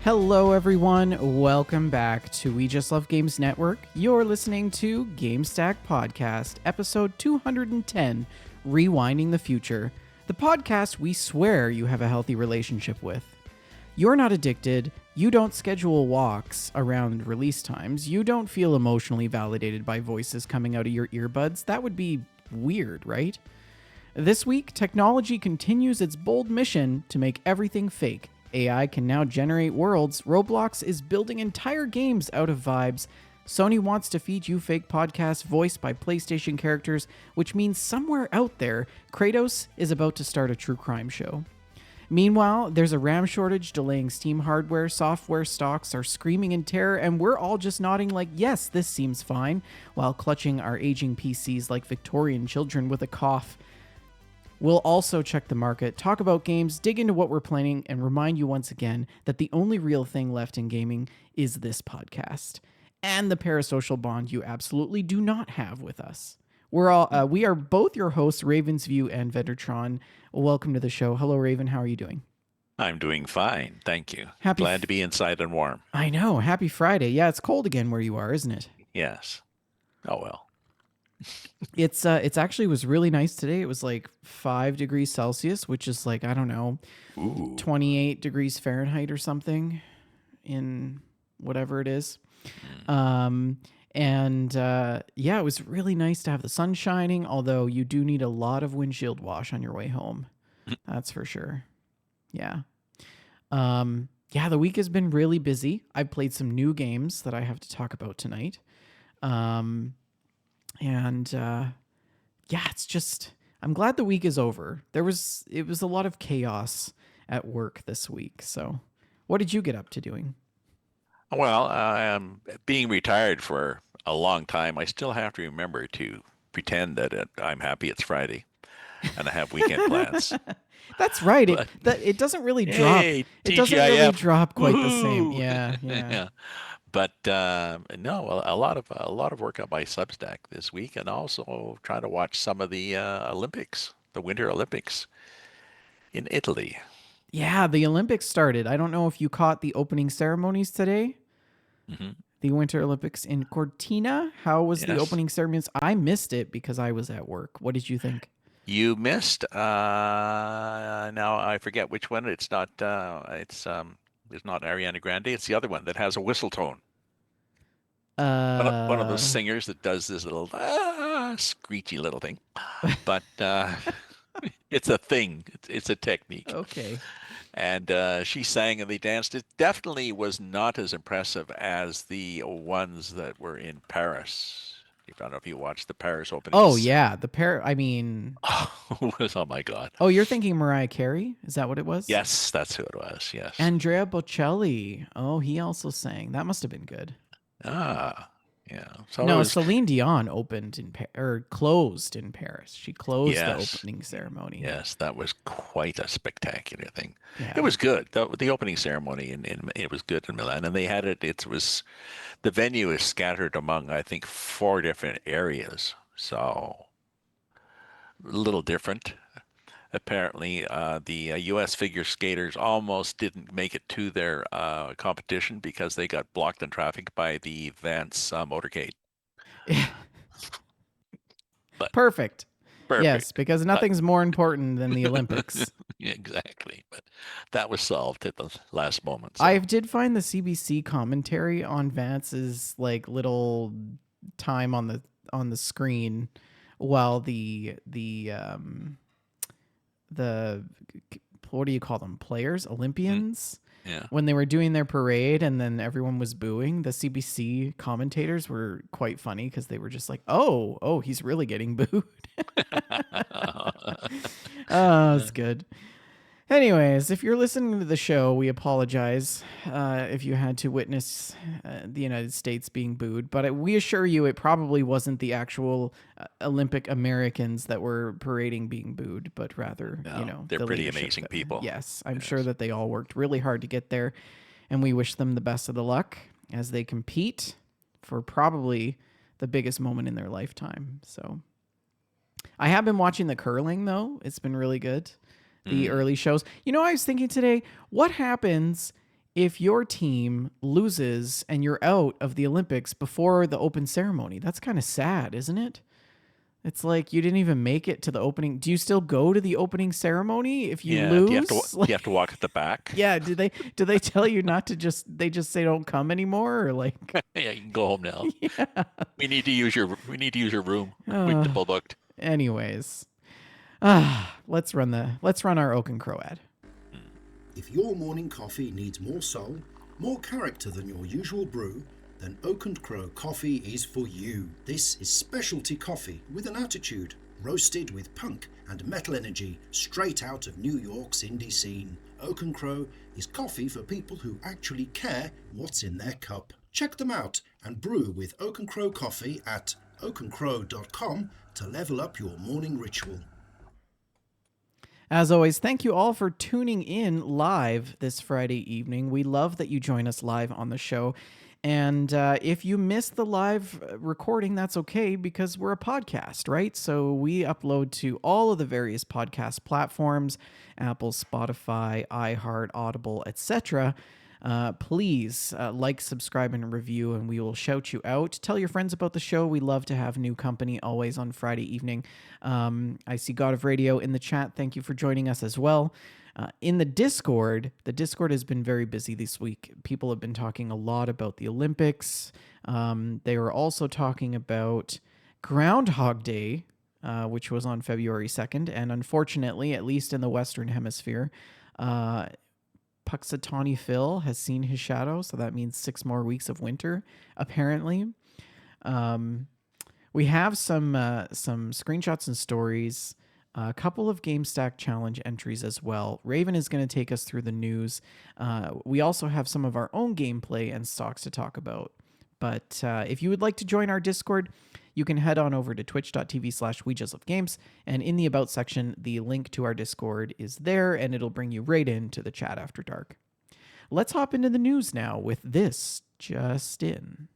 Hello, everyone. Welcome back to We Just Love Games Network. You're listening to Gamestack Podcast, episode 210, Rewinding the Future, the podcast we swear you have a healthy relationship with. You're not addicted. You don't schedule walks around release times. You don't feel emotionally validated by voices coming out of your earbuds. That would be weird, right? This week, technology continues its bold mission to make everything fake. AI can now generate worlds. Roblox is building entire games out of vibes. Sony wants to feed you fake podcasts voiced by PlayStation characters, which means somewhere out there, Kratos is about to start a true crime show. Meanwhile, there's a RAM shortage delaying Steam hardware, software stocks are screaming in terror, and we're all just nodding like, yes, this seems fine, while clutching our aging PCs like Victorian children with a cough. We'll also check the market, talk about games, dig into what we're planning, and remind you once again that the only real thing left in gaming is this podcast and the parasocial bond you absolutely do not have with us. We are both your hosts, Ravensview and Vendortron. Welcome to the show. Hello, Raven. How are you doing? I'm doing fine, thank you. Glad to be inside and warm. I know. Happy Friday. Yeah, it's cold again where you are, isn't it? Yes. Oh, well. It's actually was really nice today. It was like 5 degrees Celsius, which is like, I don't know, 28 degrees Fahrenheit or something in whatever it is. Yeah, it was really nice to have the sun shining, although you do need a lot of windshield wash on your way home. That's for sure. Yeah. The week has been really busy. I've played some new games that I have to talk about tonight. It's just, I'm glad the week is over. It was a lot of chaos at work this week. So what did you get up to doing? Well, I'm being retired for a long time. I still have to remember to pretend that I'm happy it's Friday and I have weekend plans. That's right. It doesn't really drop. Hey, it doesn't really drop quite Woo-hoo! the same. Yeah. But no, a lot of work on my Substack this week, and also trying to watch some of the Olympics, the Winter Olympics in Italy. Yeah, the Olympics started. I don't know if you caught the opening ceremonies today. Mm-hmm. The Winter Olympics in Cortina. How was the Yes. opening ceremonies? I missed it because I was at work. What did you think? You missed. Now I forget which one. It's not. It's not Ariana Grande. It's the other one that has a whistle tone. One of those singers that does this little screechy little thing. But it's a thing. It's a technique. Okay. And she sang and they danced. It definitely was not as impressive as the ones that were in Paris. I don't know if you watched the Paris openings. Oh yeah, I mean, oh my God. Oh, you're thinking Mariah Carey? Is that what it was? Yes, that's who it was. Yes. Andrea Bocelli. Oh, he also sang. That must have been good. Ah, yeah. So no, Celine Dion opened closed in Paris. She closed the opening ceremony. Yes, that was quite a spectacular thing. Yeah. It was good. The opening ceremony in it was good in Milan, and they had it. The venue is scattered among, I think, 4 different areas, so a little different. Apparently, the U.S. figure skaters almost didn't make it to their competition because they got blocked in traffic by the Vance motorcade. Perfect. Yes, because nothing's more important than the Olympics. Exactly. But that was solved at the last moment. So. I did find the CBC commentary on Vance's like little time on the screen while the what do you call them? Players? Olympians? Yeah. When they were doing their parade and then everyone was booing, the CBC commentators were quite funny because they were just like, oh, he's really getting booed. Oh, it's good. Anyways, if you're listening to the show, we apologize if you had to witness the United States being booed, but we assure you it probably wasn't the actual Olympic Americans that were parading being booed, but rather, they're pretty amazing people. Yes, I'm sure that they all worked really hard to get there, and we wish them the best of the luck as they compete for probably the biggest moment in their lifetime. So I have been watching the curling, though. It's been really good. The early shows. I was thinking today, what happens if your team loses and you're out of the Olympics before the open ceremony. That's kind of sad, isn't it? It's like you didn't even make it to the opening. Do you still go to the opening ceremony if you Yeah. lose? Do you have to walk at the back? Yeah, do they tell you not to they just say don't come anymore or like Yeah, you can go home now. yeah. We need to use your room. We Uh, double booked. anyways. Let's run our Oak and Crow ad. If your morning coffee needs more soul, more character than your usual brew, then Oak and Crow coffee is for you. This is specialty coffee with an attitude, roasted with punk and metal energy straight out of New York's indie scene. Oak and Crow is coffee for people who actually care what's in their cup. Check them out and brew with Oak and Crow coffee at oakandcrow.com to level up your morning ritual. As always, thank you all for tuning in live this Friday evening. We love that you join us live on the show. And if you missed the live recording, that's okay because we're a podcast, right? So we upload to all of the various podcast platforms, Apple, Spotify, iHeart, Audible, etc. Please like, subscribe, and review, and we will shout you out. Tell your friends about the show. We love to have new company always on Friday evening. I see God of Radio in the chat. Thank you for joining us as well. In the Discord has been very busy this week. People have been talking a lot about the Olympics. They were also talking about Groundhog Day, which was on February 2nd. And unfortunately, at least in the Western Hemisphere, Puxatawny Phil has seen his shadow, so that means 6 more weeks of winter, apparently. We have some screenshots and stories, a couple of Gamestack challenge entries as well. Raven is going to take us through the news. We also have some of our own gameplay and stocks to talk about. But if you would like to join our Discord, you can head on over to twitch.tv/WeJustLoveGames, and in the About section, the link to our Discord is there, and it'll bring you right into the chat after dark. Let's hop into the news now with this just in.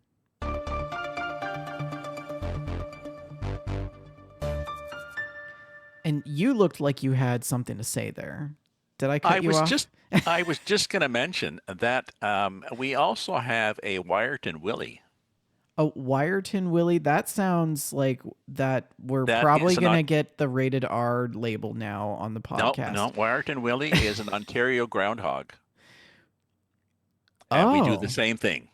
And you looked like you had something to say there. Did I cut you off? I was just going to mention that we also have a Wiarton Willie. A Wiarton Willie? That sounds like that we're That probably is going to get the rated R label now on the podcast. No, Wiarton Willie is an Ontario groundhog. And we do the same thing.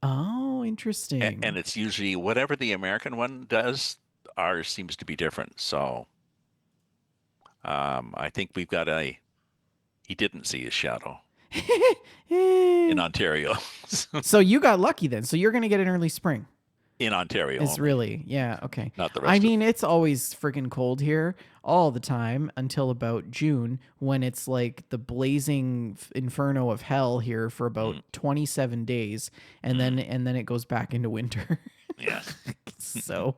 Oh, interesting. And it's usually whatever the American one does, ours seems to be different. So I think we've got he didn't see his shadow in Ontario. So you got lucky then. So you're going to get an early spring. In Ontario. It's really, yeah, okay. Not the rest it's always freaking cold here all the time until about June when it's like the blazing inferno of hell here for about 27 days. And then it goes back into winter. Yeah. So...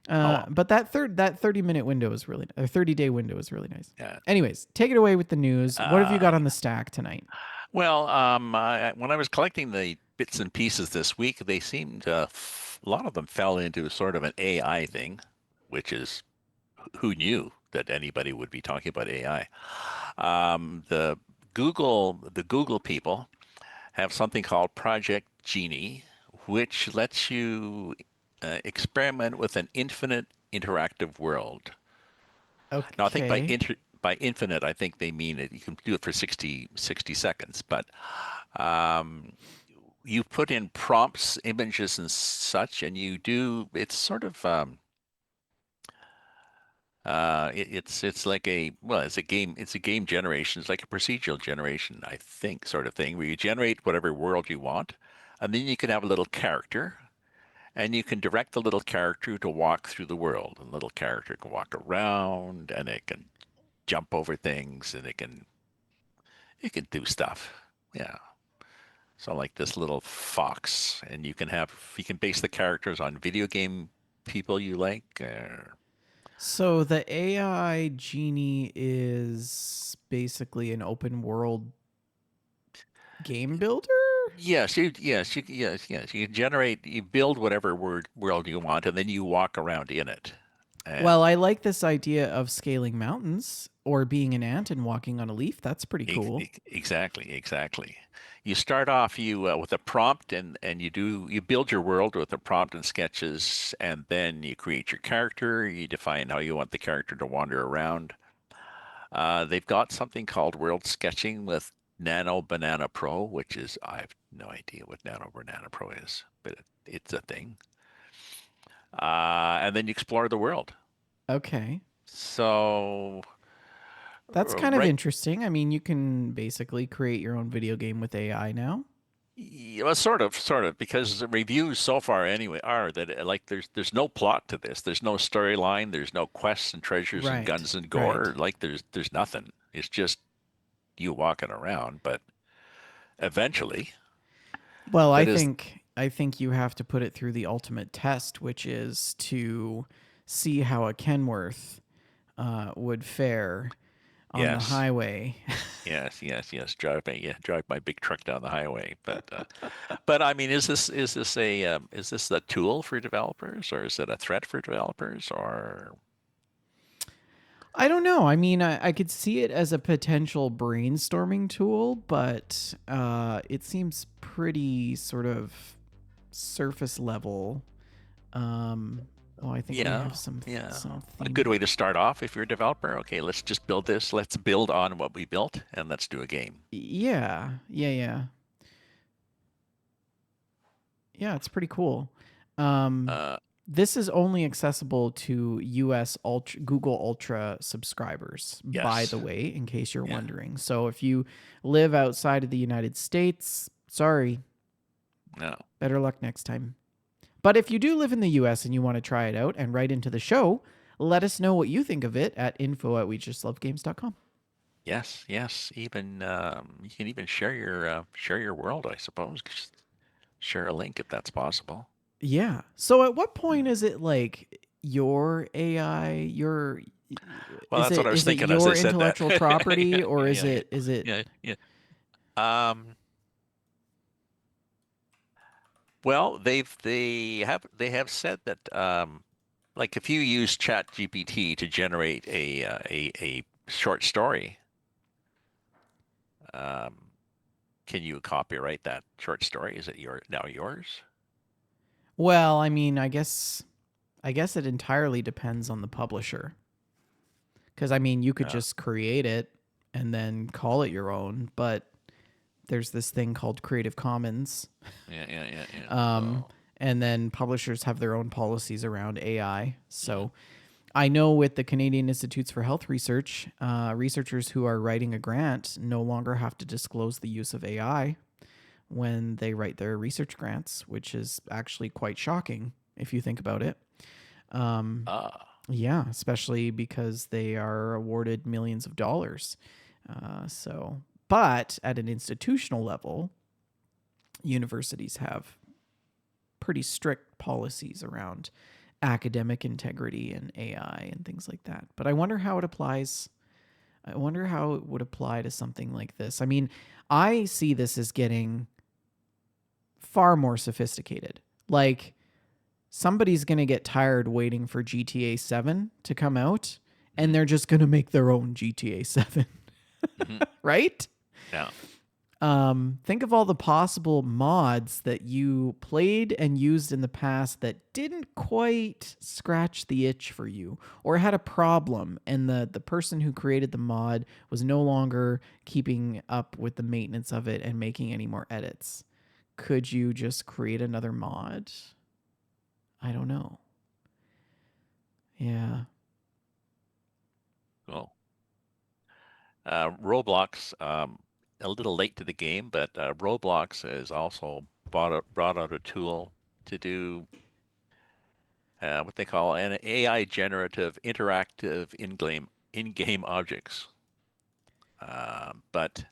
but that 30-minute window is really, a 30-day window is really nice. Yeah. Anyways, take it away with the news. What have you got on the stack tonight? Well, when I was collecting the bits and pieces this week, they seemed a lot of them fell into sort of an AI thing, which is who knew that anybody would be talking about AI. The Google people have something called Project Genie, which lets you experiment with an infinite interactive world. Okay. Now, I think by infinite, I think they mean it. You can do it for 60 seconds, but you put in prompts, images, and such, and you do. It's sort of it's like it's a game. It's a game generation. It's like a procedural generation, I think, sort of thing, where you generate whatever world you want, and then you can have a little character. And you can direct the little character to walk through the world. And the little character can walk around, and it can jump over things, and it can do stuff. Yeah. So like this little fox, and you can base the characters on video game people you like. So the AI Genie is basically an open world game builder? Yes, you build whatever world you want, and then you walk around in it. Well, I like this idea of scaling mountains or being an ant and walking on a leaf. That's pretty cool. Exactly. you start off with a prompt, and you build your world with a prompt and sketches, and then you create your character. You define how you want the character to wander around. They've got something called world sketching with Nano Banana Pro, which is I have no idea what Nano Banana Pro is, but it's a thing. And then you explore the world. Okay. So That's kind of right. interesting. I mean, you can basically create your own video game with AI now. Yeah, well, sort of, because the reviews so far anyway are that like there's no plot to this. There's no storyline. There's no quests and treasures and Right. guns and Right. gore. Like there's nothing. It's just you walking around. But eventually, Well, I but is think I think you have to put it through the ultimate test, which is to see how a Kenworth would fare on the yes, highway. yes. Drive my big truck down the highway. But I mean, is this a tool for developers, or is it a threat for developers, or I don't know. I mean, I could see it as a potential brainstorming tool, but it seems pretty sort of surface level. Um, oh, I think we yeah, have some yeah. A something. good way to start off if you're a developer. Okay, let's just build this. Let's build on what we built and let's do a game. Yeah. It's pretty cool. Um, Uh, this is only accessible to US Google Ultra subscribers, by the yes. way, in case you're Yeah. wondering. So if you live outside of the United States, sorry, No. better luck next time. But if you do live in the US and you want to try it out and write into the show, let us know what you think of it at info@wejustlovegames.com. Yes. Even you can even share your world, I suppose. Just share a link if that's possible. Yeah. So at what point is it like your AI, your Well, that's what I was is it thinking as I your said that. intellectual property, Yeah, or yeah, is yeah, it yeah, yeah. Um, well, they have said that like if you use Chat GPT to generate a short story, um, can you copyright that short story? Is it now yours? well, I mean, I guess it entirely depends on the publisher. Cuz I mean, you could Uh, just create it and then call it your own, but there's this thing called Creative Commons. yeah. Um So and then publishers have their own policies around AI. yeah. So I know with the Canadian Institutes for Health Research, researchers who are writing a grant no longer have to disclose the use of AI when they write their research grants, which is actually quite shocking if you think about it. Um, Ah, yeah, especially because they are awarded millions of dollars. But at an institutional level, universities have pretty strict policies around academic integrity and AI and things like that. But I wonder how it applies. I wonder how it would apply to something like this. I mean, I see this as getting far more sophisticated. Like somebody's going to get tired waiting for GTA 7 to come out and mhm, they're just going to make their own GTA 7, mhm. right? Yeah. Think of all the possible mods that you played and used in the past that didn't quite scratch the itch for you or had a problem, and the person who created the mod was no longer keeping up with the maintenance of it and making any more edits. Could you just create another mod? I don't know. Yeah. Cool. Roblox, a little late to the game, but Roblox has also brought out a tool to do what they call an AI generative interactive in-game objects. But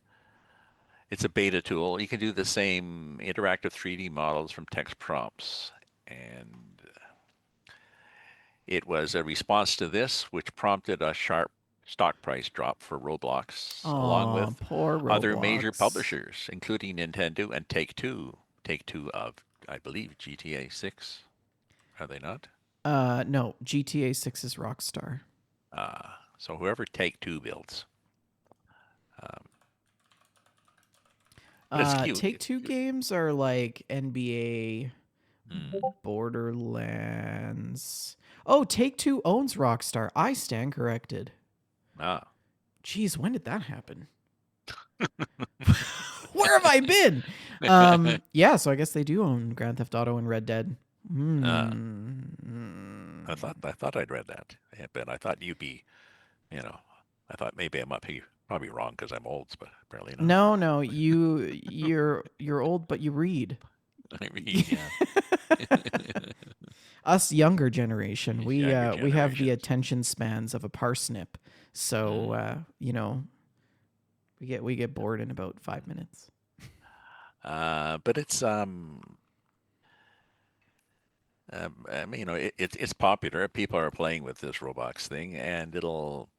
it's a beta tool. You can do the same interactive 3D models from text prompts. And it was a response to this, which prompted a sharp stock price drop for Roblox, along Oh, with poor other major Roblox. publishers, including Nintendo and Take-Two. Take-Two of, I believe, GTA 6. Are they not? No, GTA 6 is Rockstar. So whoever Take-Two builds. Um, But it's cute. Take-Two games are like NBA, Hmm. Borderlands. Oh, Take-Two owns Rockstar. I stand corrected. Ah. Jeez, when did that happen? Where have I been? Yeah, so I guess they do own Grand Theft Auto and Red Dead. Ah. Hmm. I thought I'd read that, yeah, but I thought you'd be, you know, I thought maybe I might be probably wrong because I'm old, but apparently not. No, you're old, but you read. I mean, yeah. Us younger generation, These we younger we have the generations. attention spans of a parsnip, so we get bored in about 5 minutes. But it's I mean, it's popular. People are playing with this Roblox thing, and it'll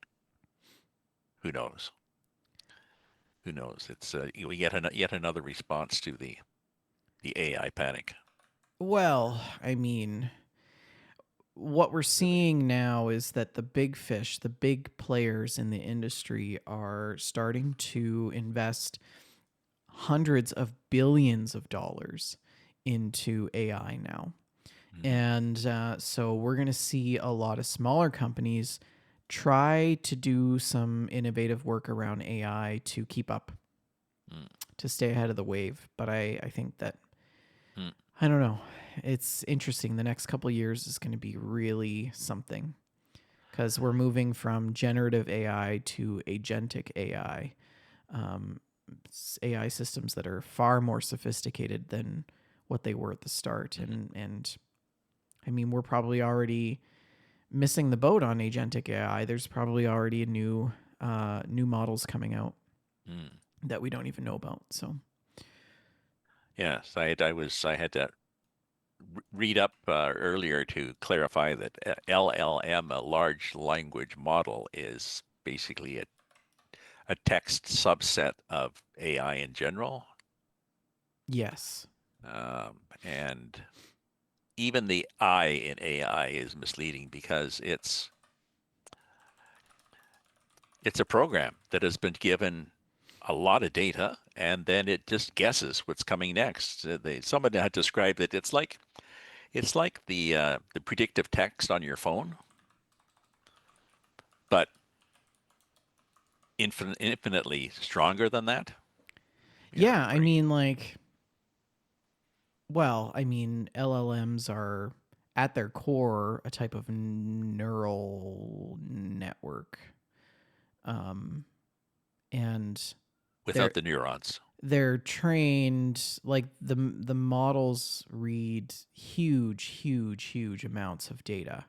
who knows? Who knows? It's we get yet another response to the AI panic. Well, I mean, what we're seeing now is that the big fish, the big players in the industry are starting to invest hundreds of billions of dollars into AI now. Mhm. And so we're going to see a lot of smaller companies try to do some innovative work around AI to keep up, Mm. to stay ahead of the wave. But I think that, Mm. I don't know, it's interesting. The next couple of years is going to be really something because we're moving from generative AI to agentic AI. AI systems that are far more sophisticated than what they were at the start. And I mean, we're probably already missing the boat on agentic AI. There's probably already a new models coming out Mm. that we don't even know about. So Yes, I had to read up earlier to clarify that LLM, a large language model, is basically a text subset of AI in general. yes, And even the I in AI is misleading because it's a program that has been given a lot of data and then it just guesses what's coming next. Somebody had described it. It's like the predictive text on your phone, but infinitely stronger than that. yeah. I Pretty. mean, like, well, I mean, LLMs are at their core a type of neural network, um, and they're Without the neurons. they're trained like the models read huge amounts of data,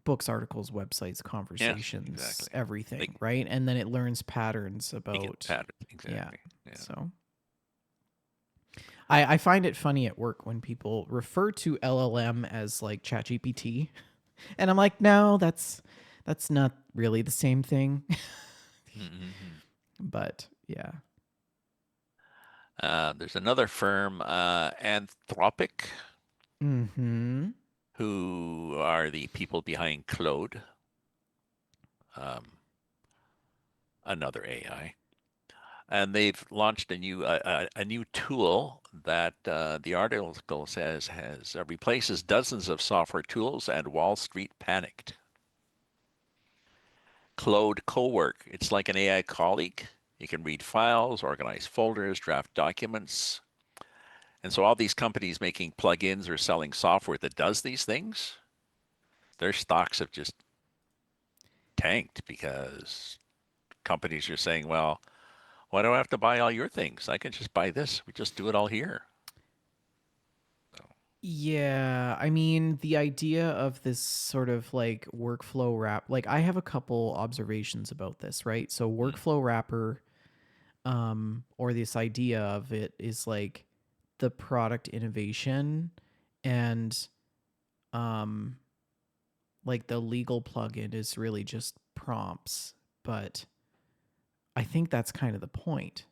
books, articles, websites, Yes, conversations, exactly. everything, They right? And then it learns patterns they get about, patterns. yeah. Exactly. Yeah. So I find it funny at work when people refer to LLM as like ChatGPT, and I'm like, no, that's not really the same thing. Mm-hmm. But yeah. There's another firm, Anthropic, Mm-hmm. who are the people behind Claude, um, another AI, and they've launched a new tool that the article says has replaces dozens of software tools, and Wall Street panicked. Claude Cowork. It's like an AI colleague. You can read files, organize folders, draft documents. And so all these companies making plugins or selling software that does these things, their stocks have just tanked because companies are saying, well, why do I have to buy all your things? I can just buy this. We just do it all here. So, Yeah, I mean, the idea of this sort of like workflow wrap, like I have a couple observations about this, right? So mm, workflow wrapper, or this idea of it is like the product innovation and um like the legal plugin is really just prompts, but I think that's kind of the point.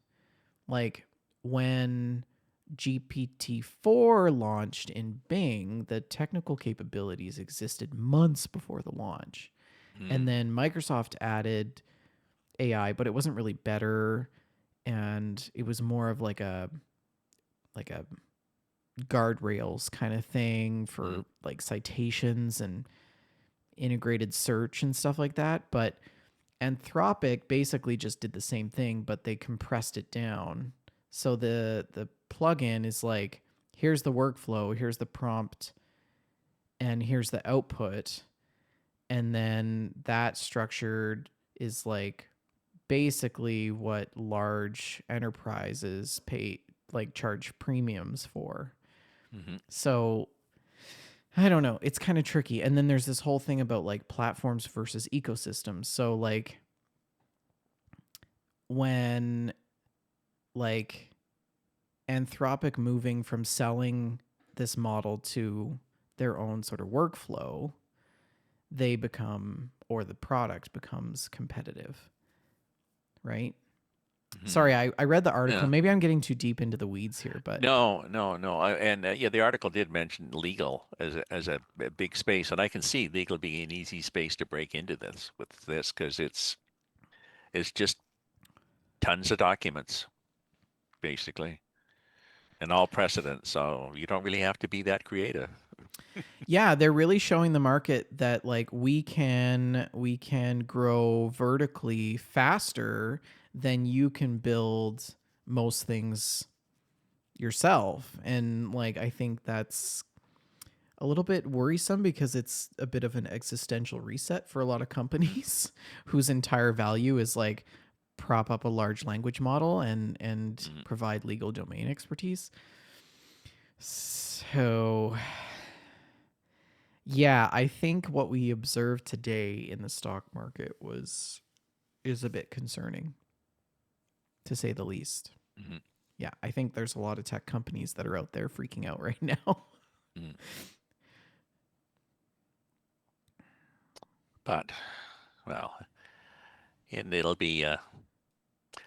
Like when GPT-4 launched in Bing, the technical capabilities existed months before the launch. mm, And then Microsoft added AI, but it wasn't really better. and it was more of like a guardrails kind of thing for like citations and integrated search and stuff like that. But Anthropic basically just did the same thing, but they compressed it down. So the plugin is like, here's the workflow, here's the prompt, and here's the output. And then that structured is like basically what large enterprises pay, like charge premiums for. So I don't know. It's kind of tricky. And then there's this whole thing about like platforms versus ecosystems. So like when like Anthropic moving from selling this model to their own sort of workflow, they become, or the product becomes competitive, right? Sorry, I read the article. Yeah. Maybe I'm getting too deep into the weeds here, but No. And yeah, the article did mention legal as a big space, and I can see legal being an easy space to break into this because it's just tons of documents, basically, and all precedent. So you don't really have to be that creative. yeah, they're really showing the market that like we can grow vertically faster than you can build most things yourself. And like I think that's a little bit worrisome because it's a bit of an existential reset for a lot of companies whose entire value is like prop up a large language model and provide legal domain expertise. So yeah, I think what we observed today in the stock market is a bit concerning, to say the least. Yeah, I think there's a lot of tech companies that are out there freaking out right now. But well, and it'll be a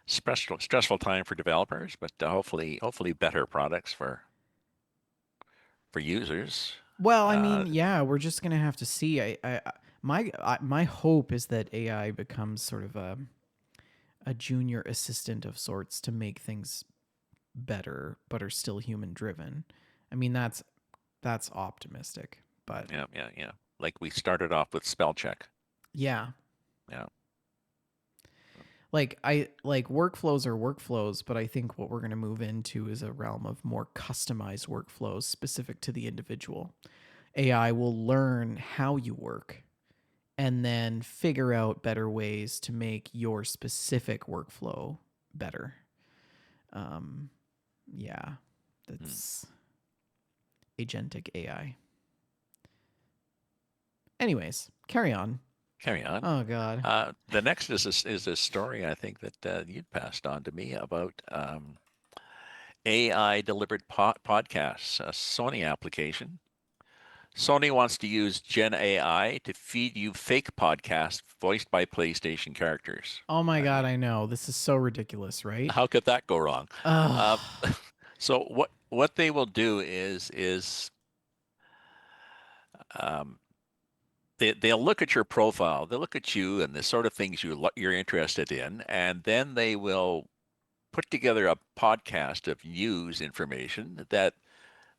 stressful time for developers, but hopefully better products for users. Well, I mean, yeah, we're just gonna have to see. My hope is that AI becomes sort of a junior assistant of sorts to make things better, but are still human driven. I mean, that's optimistic, but Yeah. Like we started off with spell check. yeah, Yeah. like workflows are workflows, but I think what we're going to move into is a realm of more customized workflows specific to the individual. AI will learn how you work and then figure out better ways to make your specific workflow better. Yeah, that's agentic AI. Anyways, carry on. Carry on. Oh God. The next is a story I think that you'd passed on to me about AI delivered podcasts, a Sony application. Sony wants to use Gen AI to feed you fake podcasts voiced by PlayStation characters. Oh my I God, mean, I know. This is so ridiculous, right? how could that go wrong? Ugh. So what they will do is um, they'll look at your profile, they'll look at you and the sort of things you're interested in, and then they will put together a podcast of news information that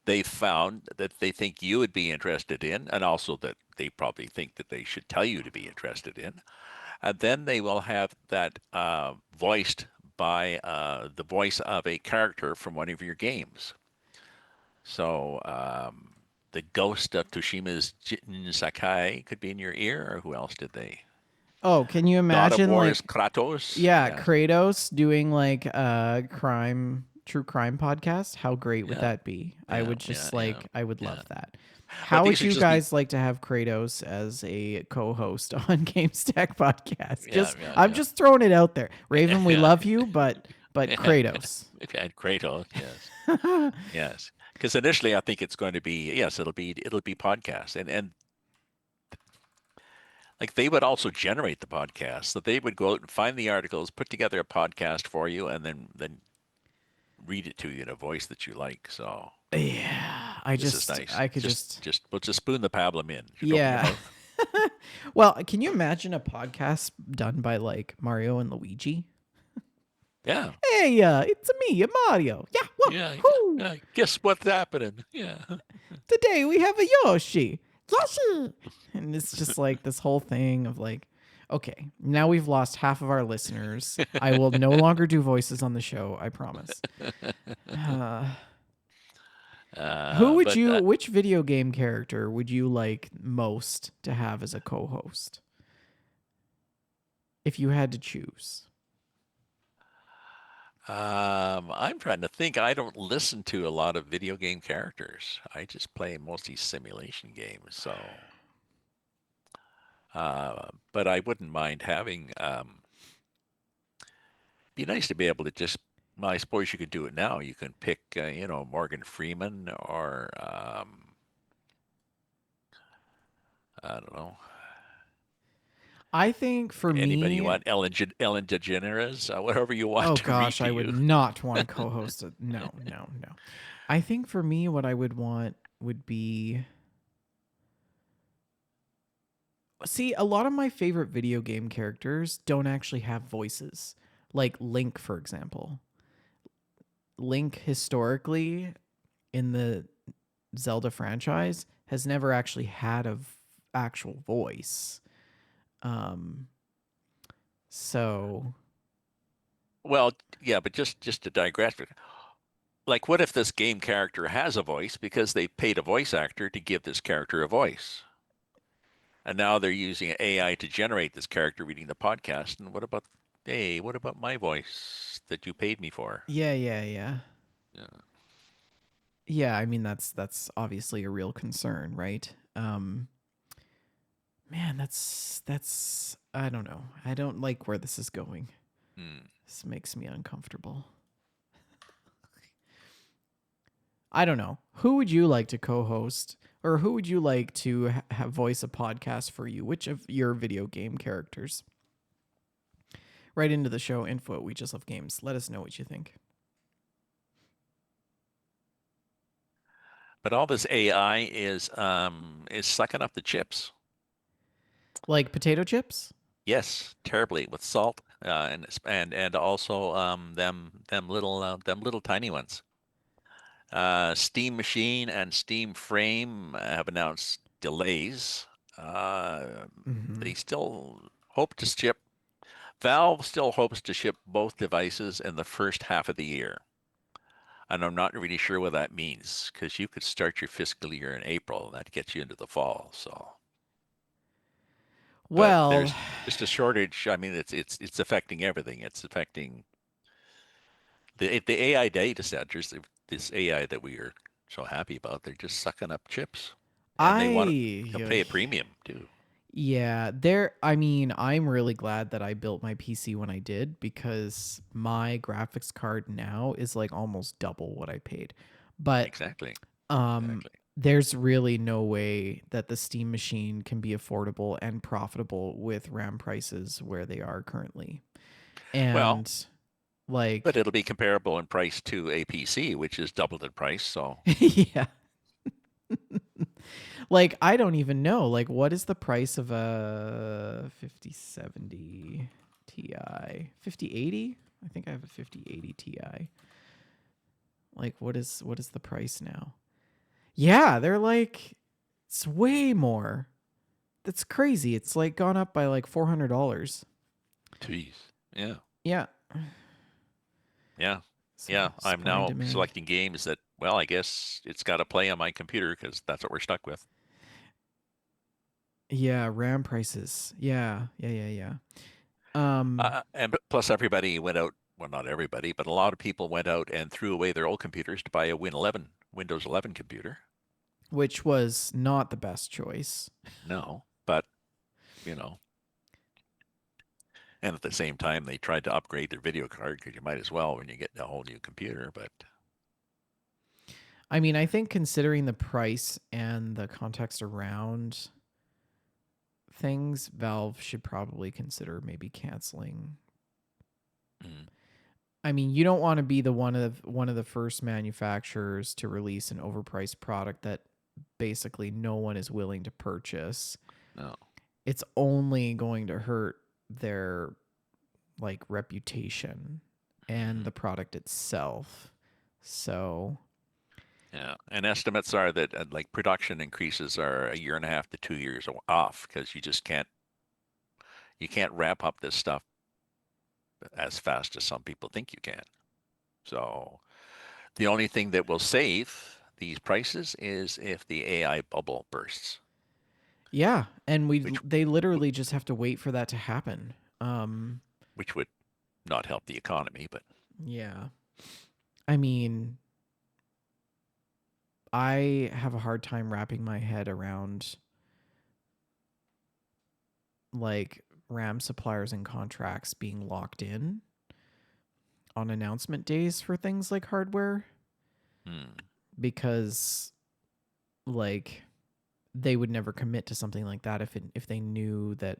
they found that they think you would be interested in, and also that they probably think that they should tell you to be interested in. And then they will have that voiced by the voice of a character from one of your games. So the ghost of Toshima's Jin Sakai could be in your ear, or who else did they? Oh, can you God of imagine War's like Kratos. yeah, Yeah, Kratos doing like a true crime podcast? How great would yeah, that be? I would just yeah. I would Yeah. love that. But How would these are you just guys like to have Kratos as a co-host on Gamestack podcast? yeah, I'm just throwing it out there. Raven, we yeah. love you, but Kratos. And Kratos, yes, yes. Because initially, I think it's going to be yes, it'll be podcast, and like they would also generate the podcast, so they would go out and find the articles, put together a podcast for you, and then read it to you in a voice that you like. So Yeah, this is nice. I could Just we'll just spoon the pablum in. Just open your yeah. mouth. Well, can you imagine a podcast done by like Mario and Luigi? Yeah. Hey, it's me, Mario. Yeah, Yeah. woohoo! Guess what's happening? Yeah. Today we have a Yoshi. Yoshi! And it's just like this whole thing of like, okay, now we've lost half of our listeners. I will no longer do voices on the show, I promise. But Which video game character would you like most to have as a co-host? If you had to choose. I'm trying to think. I don't listen to a lot of video game characters. I just play mostly simulation games. So, but I wouldn't mind having. Be nice to be able to just. Well, I suppose you could do it now. You can pick, Morgan Freeman or I don't know, I think for anybody you me, want. Ellen DeGeneres, whatever you want oh to read gosh, to I would you. not want to co-host it. No, no, no. I think for me, what I would want would be. See, a lot of my favorite video game characters don't actually have voices. Like Link, for example. Link, historically, in the Zelda franchise, has never actually had a actual voice. Um, so Well, yeah, but just to digress, like, what if this game character has a voice because they paid a voice actor to give this character a voice? And now they're using AI to generate this character reading the podcast. And what about my voice that you paid me for? yeah, yeah, yeah. Yeah. Yeah, I mean that's obviously a real concern, right? Man, that's I don't know. I don't like where this is going. Hmm. This makes me uncomfortable. I don't know. Who would you like to co-host, or who would you like to voice a podcast for you? Which of your video game characters? Right into the show info at We Just Love Games. Let us know what you think. But all this AI is sucking up the chips. Like potato chips? Yes, terribly with salt and also them little tiny ones. Steam Machine and Steam Frame have announced delays. Uh, Mm-hmm. they still hope to ship. Valve still hopes to ship both devices in the first half of the year. And I'm not really sure what that means because you could start your fiscal year in April and that gets you into the fall. So, but Well, there's just a shortage. I mean, it's affecting everything. It's affecting the AI data centers. This AI that we are so happy about. They're just sucking up chips, and they want to I pay a premium too. yeah, there I mean, I'm really glad that I built my PC when I did because my graphics card now is like almost double what I paid. But Exactly. um Exactly. there's really no way that the Steam machine can be affordable and profitable with RAM prices where they are currently. Well, And but like it'll be comparable in price to a PC, which is doubled in price. So yeah. Like I don't even know. Like what is the price of a 5070 Ti? 5080? I think I have a 5080 Ti. Like what is the price now? Yeah, they're like it's way more. That's crazy. It's like gone up by like $400. Jeez. Yeah. Yeah. Yeah. So Yeah. I'm supply and now demand. selecting games that, well, I guess it's got to play on my computer because that's what we're stuck with. Yeah, RAM prices. Yeah. Yeah, yeah, yeah. And plus, everybody went out. Well, not everybody, but a lot of people went out and threw away their old computers to buy a Windows 11 computer. Which was not the best choice. No, but you know, and at the same time, they tried to upgrade their video card because you might as well when you get a whole new computer. But I mean, I think considering the price and the context around things, Valve should probably consider maybe canceling. mm, I mean, you don't want to be the one of the first manufacturers to release an overpriced product that basically no one is willing to purchase. no, It's only going to hurt their like reputation. and the product itself. So, Yeah, and estimates are that like production increases are a year and a half to 2 years off because you can't ramp up this stuff as fast as some people think you can. So the only thing that will save these prices is if the AI bubble bursts, yeah, and which they literally just have to wait for that to happen. which would not help the economy, but Yeah. I mean, I have a hard time wrapping my head around like RAM suppliers and contracts being locked in on announcement days for things like hardware, because like they would never commit to something like that if they knew that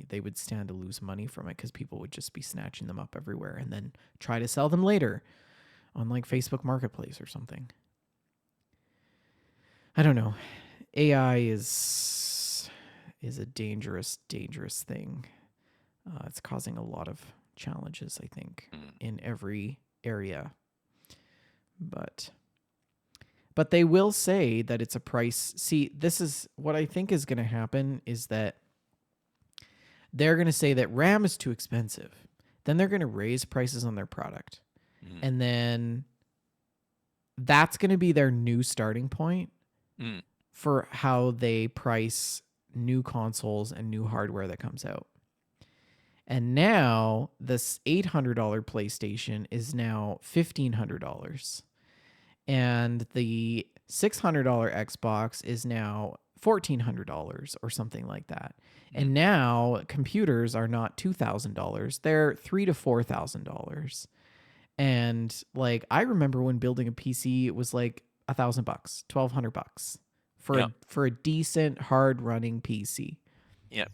they would stand to lose money from it, because people would just be snatching them up everywhere and then try to sell them later on like Facebook Marketplace or something. I don't know. AI is a dangerous thing. It's causing a lot of challenges, I think, in every area. But they will say that it's a price. See, this is what I think is going to happen, is that they're going to say that RAM is too expensive. Then they're going to raise prices on their product. And then that's going to be their new starting point for how they price new consoles and new hardware that comes out. And now this $800 PlayStation is now $1,500. And the $600 Xbox is now $1,400 or something like that. And now computers are not $2,000; they're $3,000 to $4,000. And like, I remember when building a PC, it was like $1,000, $1,200 for a decent hard running PC. Yeah.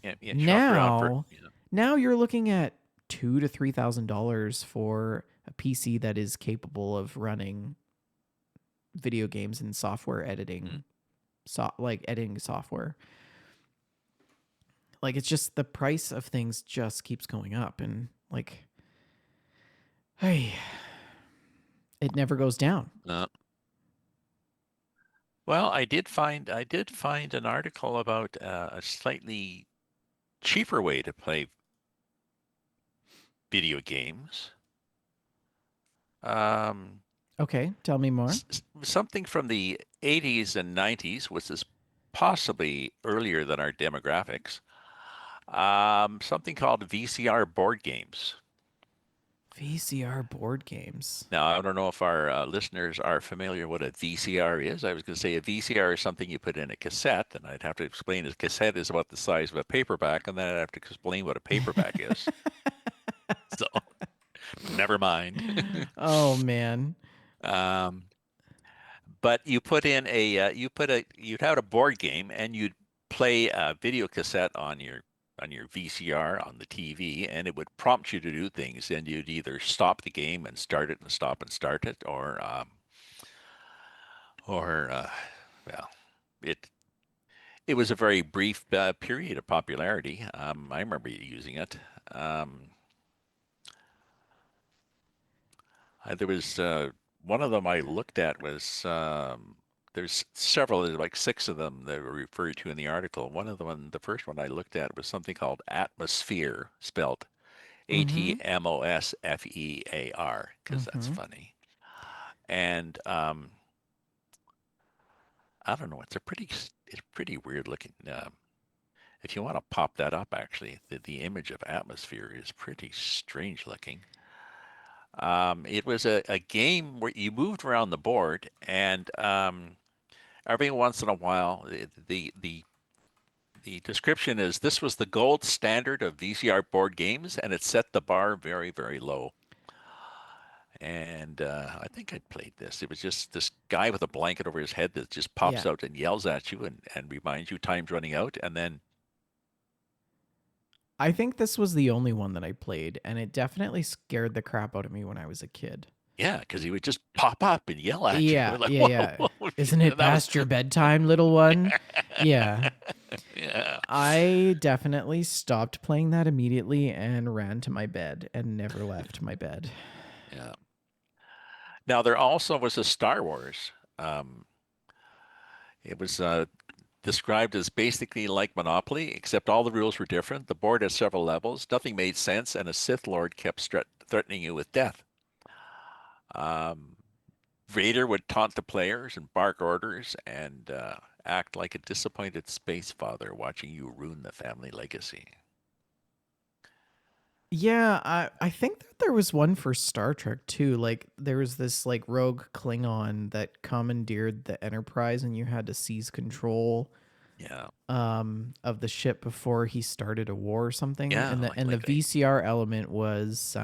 Now you're looking at $2,000 to $3,000 for a PC that is capable of running video games and software editing, like editing software. Like, it's just the price of things just keeps going up, and like, hey, it never goes down. Well, I did find an article about a slightly cheaper way to play video games. Okay, tell me more. Something from the 80s and 90s, which is possibly earlier than our demographics. Something called VCR board games. VCR board games. Now, I don't know if our listeners are familiar what a VCR is. I was going to say a VCR is something you put in a cassette, and I'd have to explain a cassette is about the size of a paperback, and then I'd have to explain what a paperback is. So, never mind. Oh, man. But you put in you'd have a board game, and you'd play a video cassette on your VCR on the TV, and it would prompt you to do things, and you'd either stop the game and start it and stop and start it, or well, it was a very brief period of popularity. I remember using it. There was one of them I looked at was there's several, there's like 6 of them that were referred to in the article. The first one I looked at was something called Atmosphere, spelled Atmosfear, because that's funny. And I don't know, it's pretty weird looking. If you want to pop that up, actually, the image of Atmosphere is pretty strange looking. It was a game where you moved around the board, and every once in a while, the description is this was the gold standard of VCR board games, and it set the bar very, very low. And I think I played this. It was just this guy with a blanket over his head that just pops out and yells at you and reminds you time's running out, and then I think this was the only one that I played, and it definitely scared the crap out of me when I was a kid. Yeah, because he would just pop up and yell at you. Yeah, Like, yeah. whoa. Isn't it past your bedtime, little one? Yeah. Yeah. I definitely stopped playing that immediately and ran to my bed and never left my bed. Yeah. Now there also was a Star Wars. Um, it was described as basically like Monopoly, except all the rules were different. The board had several levels. Nothing made sense, and a Sith Lord kept threatening you with death. Um, Vader would taunt the players and bark orders and act like a disappointed space father watching you ruin the family legacy. Yeah, I think that there was one for Star Trek too. Like there was this like rogue Klingon that commandeered the Enterprise and you had to seize control Yeah. of the ship before he started a war or something. Yeah, And the VCR element was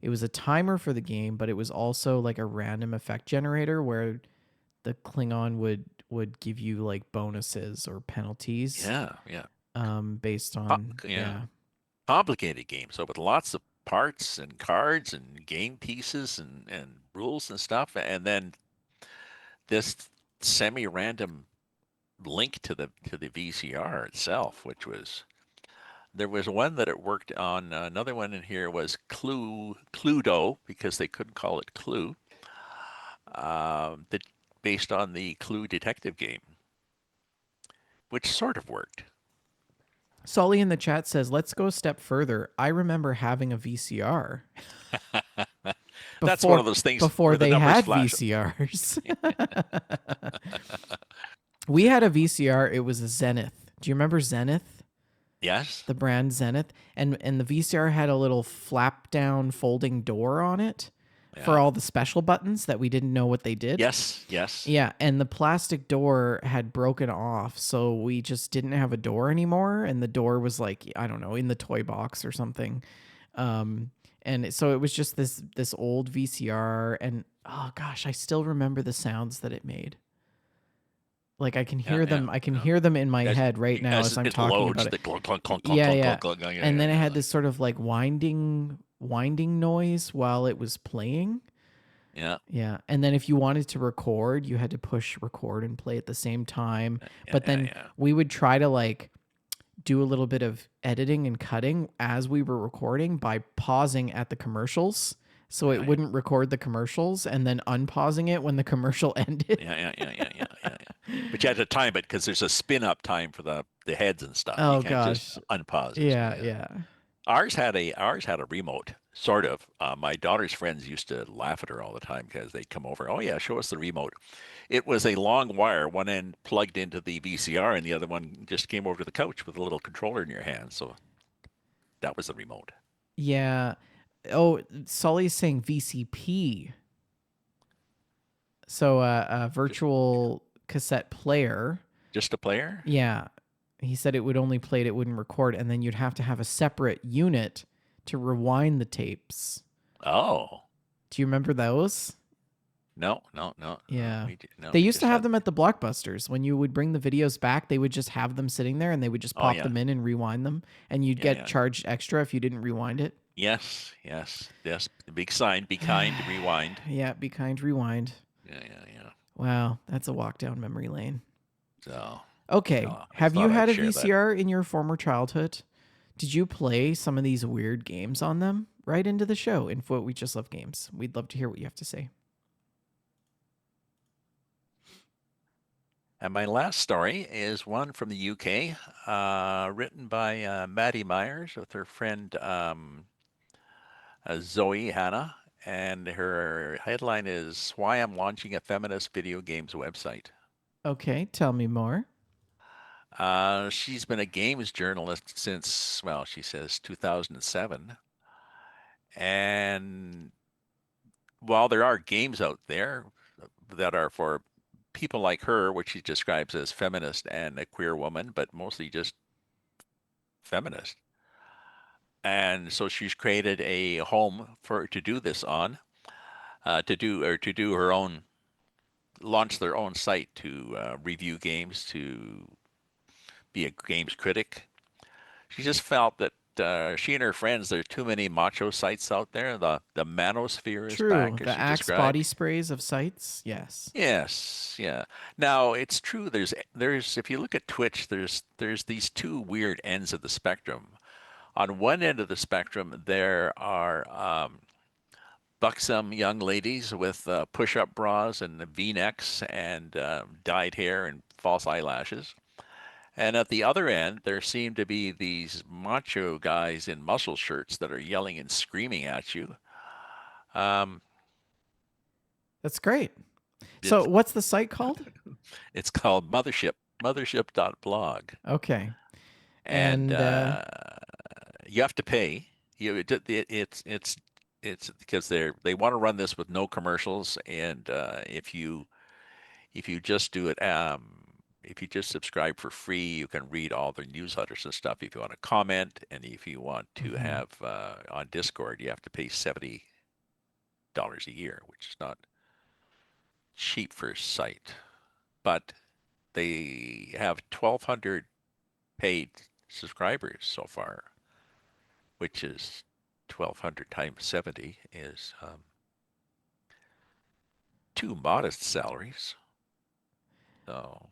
it was a timer for the game, but it was also like a random effect generator where the Klingon would give you like bonuses or penalties yeah, yeah. based Co- on yeah. yeah. Complicated game. So with lots of parts and cards and game pieces and rules and stuff, and then this semi-random link to the VCR itself, which was there was one that it worked on. Another one in here was Cluedo because they couldn't call it Clue. That based on the Clue detective game, which sort of worked. Sully in the chat says, "Let's go a step further. I remember having a VCR That's one before of those things before where the they numbers had flash. VCRs. We had a VCR. It was a Zenith. Do you remember Zenith? Yes. The brand Zenith, and the VCR had a little flap down folding door on it for Yeah. all the special buttons that we didn't know what they did. Yes. Yes. Yeah, and the plastic door had broken off, so we just didn't have a door anymore, and the door was like, I don't know, in the toy box or something. So it was just this old VCR, and oh gosh, I still remember the sounds that it made. Like I can Yeah. hear Yeah. them. I can Yeah. hear them in my head right now As as I'm it talking loads, about it. the clunk, clunk, clunk, clunk, Yeah, clunk, yeah. clunk, clunk. Yeah, And yeah, then it yeah. had this sort of like winding noise while it was playing. Yeah. Yeah. And then if you wanted to record, you had to push record and play at the same time. Yeah. But Yeah. then Yeah. we would try to like do a little bit of editing and cutting as we were recording by pausing at the commercials. So it Yeah. wouldn't record the commercials and then unpausing it when the commercial ended. Yeah. Yeah. Yeah. Yeah. Yeah. Yeah. But you had to time it because there's a spin up time for the heads and stuff. You Oh can't just gosh. unpause it. So Yeah, yeah. yeah. Ours had a remote, sort of. My daughter's friends used to laugh at her all the time because they'd come over. Oh yeah, show us the remote. It was a long wire, one end plugged into the VCR, and the other one just came over to the couch with a little controller in your hand. So that was the remote. Yeah. Oh, Sully's saying VCP. So a Just virtual cassette player. just a player. Yeah. He said it would only play it, it wouldn't record, and then you'd have to have a separate unit to rewind the tapes. Oh Do you remember those? no, no, no, Yeah. no. They We used to just have had. them at the Blockbusters. When you would bring the videos back, they would just have them sitting there and they would just Oh pop yeah, them in and rewind them, and you'd yeah, get yeah. charged extra if you didn't rewind it. Yes, yes, yes. The big sign: be kind, rewind. Yeah, be kind, rewind. Yeah, yeah, yeah. Wow, that's a walk down memory lane. So Okay, I have you thought had I'd a share that. VCR in your former childhood? Did you play some of these weird games on them? Right into the show, Info We Just Love Games. We'd love to hear what you have to say. And my last story is one from the UK, written by Maddie Myers with her friend Zoe Hannah. And her headline is Why I'm Launching a Feminist Video Games Website. Okay, tell me more. She's been a games journalist since, well, she says 2007. And while there are games out there that are for people like her, which she describes as feminist and a queer woman, but mostly just feminist. And so she's created a home for to do this on, to do her own, launch their own site to review games, to be a games critic. She just felt that she and her friends, there are too many macho sites out there. The manosphere is True, back, as the she Axe body described. sprays of sites. Yes. Yes, yeah. Now it's true. There's if you look at Twitch, there's these two weird ends of the spectrum. On one end of the spectrum, there are buxom young ladies with push-up bras and V-necks and dyed hair and false eyelashes. And at the other end, there seem to be these macho guys in muscle shirts that are yelling and screaming at you. Um, That's great. So it's what's the site called? it's called mothership.blog, Okay. and And you have to pay. It's because they want to run this with no commercials, and if you just do it, if you just subscribe for free, you can read all their newsletters and stuff. If you want to comment, and if you want to mhm. have on Discord, you have to pay $70 a year, which is not cheap for a site. But they have 1,200 paid subscribers so far, which is 1,200 times 70 is two modest salaries. So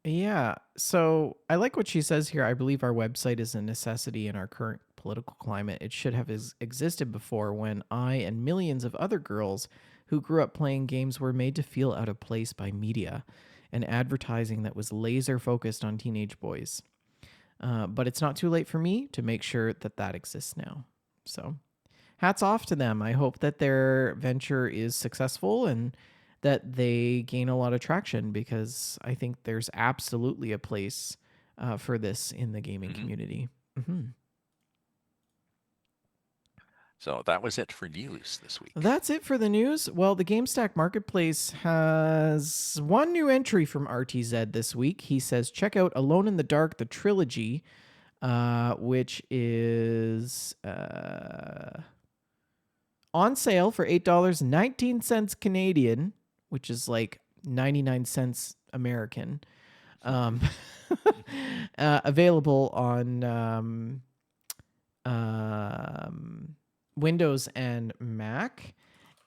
Yeah. So I like what she says here. I believe our website is a necessity in our current political climate. It should have existed before when I and millions of other girls who grew up playing games were made to feel out of place by media and advertising that was laser focused on teenage boys. But it's not too late for me to make sure that that exists now. So hats off to them. I hope that their venture is successful and that they gain a lot of traction because I think there's absolutely a place for this in the gaming mhm. community. hmm So that was it for news this week. That's it for the news. Well, the Gamestack Marketplace has one new entry from RTZ this week. He says, check out Alone in the Dark, the trilogy, which is on sale for $8.19 Canadian, which is like 99 cents American. Um, available on Windows and Mac.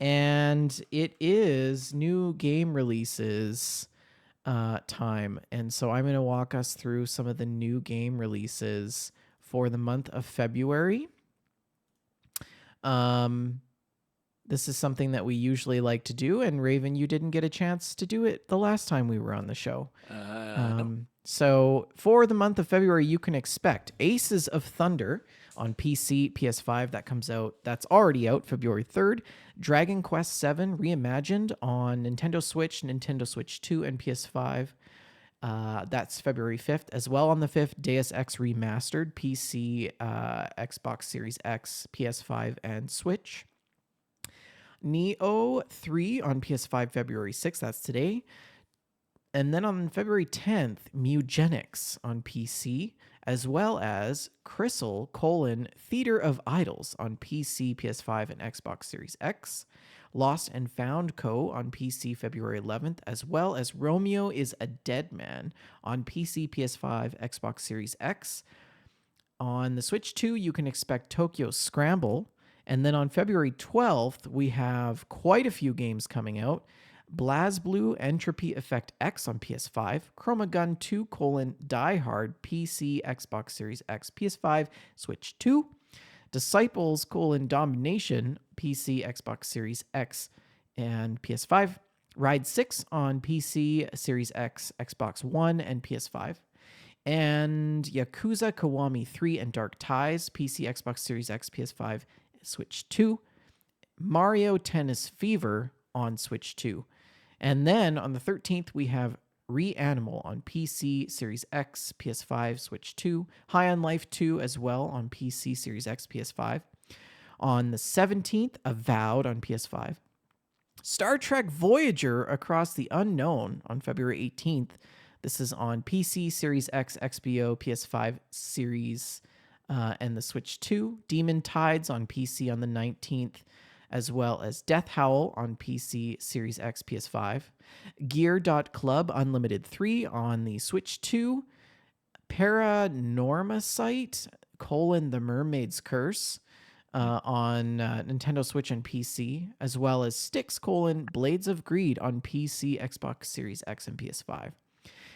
And it is new game releases time. And so I'm going to walk us through some of the new game releases for the month of February. This is something that we usually like to do, and Raven, you didn't get a chance to do it the last time we were on the show. No. So for the month of February, you can expect Aces of Thunder on PC, PS5. That comes out. That's already out February 3rd. Dragon Quest VII Reimagined on Nintendo Switch, Nintendo Switch 2, and PS5. That's February 5th. As well on the 5th, Deus Ex Remastered, PC, Xbox Series X, PS5, and Switch. Neo 3 on PS5 February 6th. That's today. And then on February 10th, Mugenics on PC, as well as Crystal: Theater of Idols on PC, PS5, and Xbox Series X. Lost and Found Co. on PC February 11th, as well as Romeo is a Dead Man on PC, PS5, Xbox Series X. On the Switch 2, you can expect Tokyo Scramble. And then on February 12th, we have quite a few games coming out. BlazBlue Entropy Effect X on PS5, Chroma Gun 2: Die Hard, PC, Xbox Series X, PS5, Switch 2, Disciples: Domination, PC, Xbox Series X, and PS5, Ride 6 on PC, Series X, Xbox One, and PS5, and Yakuza Kiwami 3 and Dark Ties, PC, Xbox Series X, PS5, Switch 2, Mario Tennis Fever on Switch 2. And then on the 13th, we have Reanimal on PC, Series X, PS5, Switch 2, High on Life 2 as well on PC, Series X, PS5. On the 17th, Avowed on PS5. Star Trek Voyager Across the Unknown on February 18th. This is on PC, Series X, XBO, PS5, Series, and the Switch 2. Demon Tides on PC on the 19th, as well as Death Howl on PC, Series X, PS5. Gear.Club Unlimited 3 on the Switch 2. Paranormasight: The Mermaid's Curse on Nintendo Switch and PC, as well as Styx: Blades of Greed on PC, Xbox Series X, and PS5.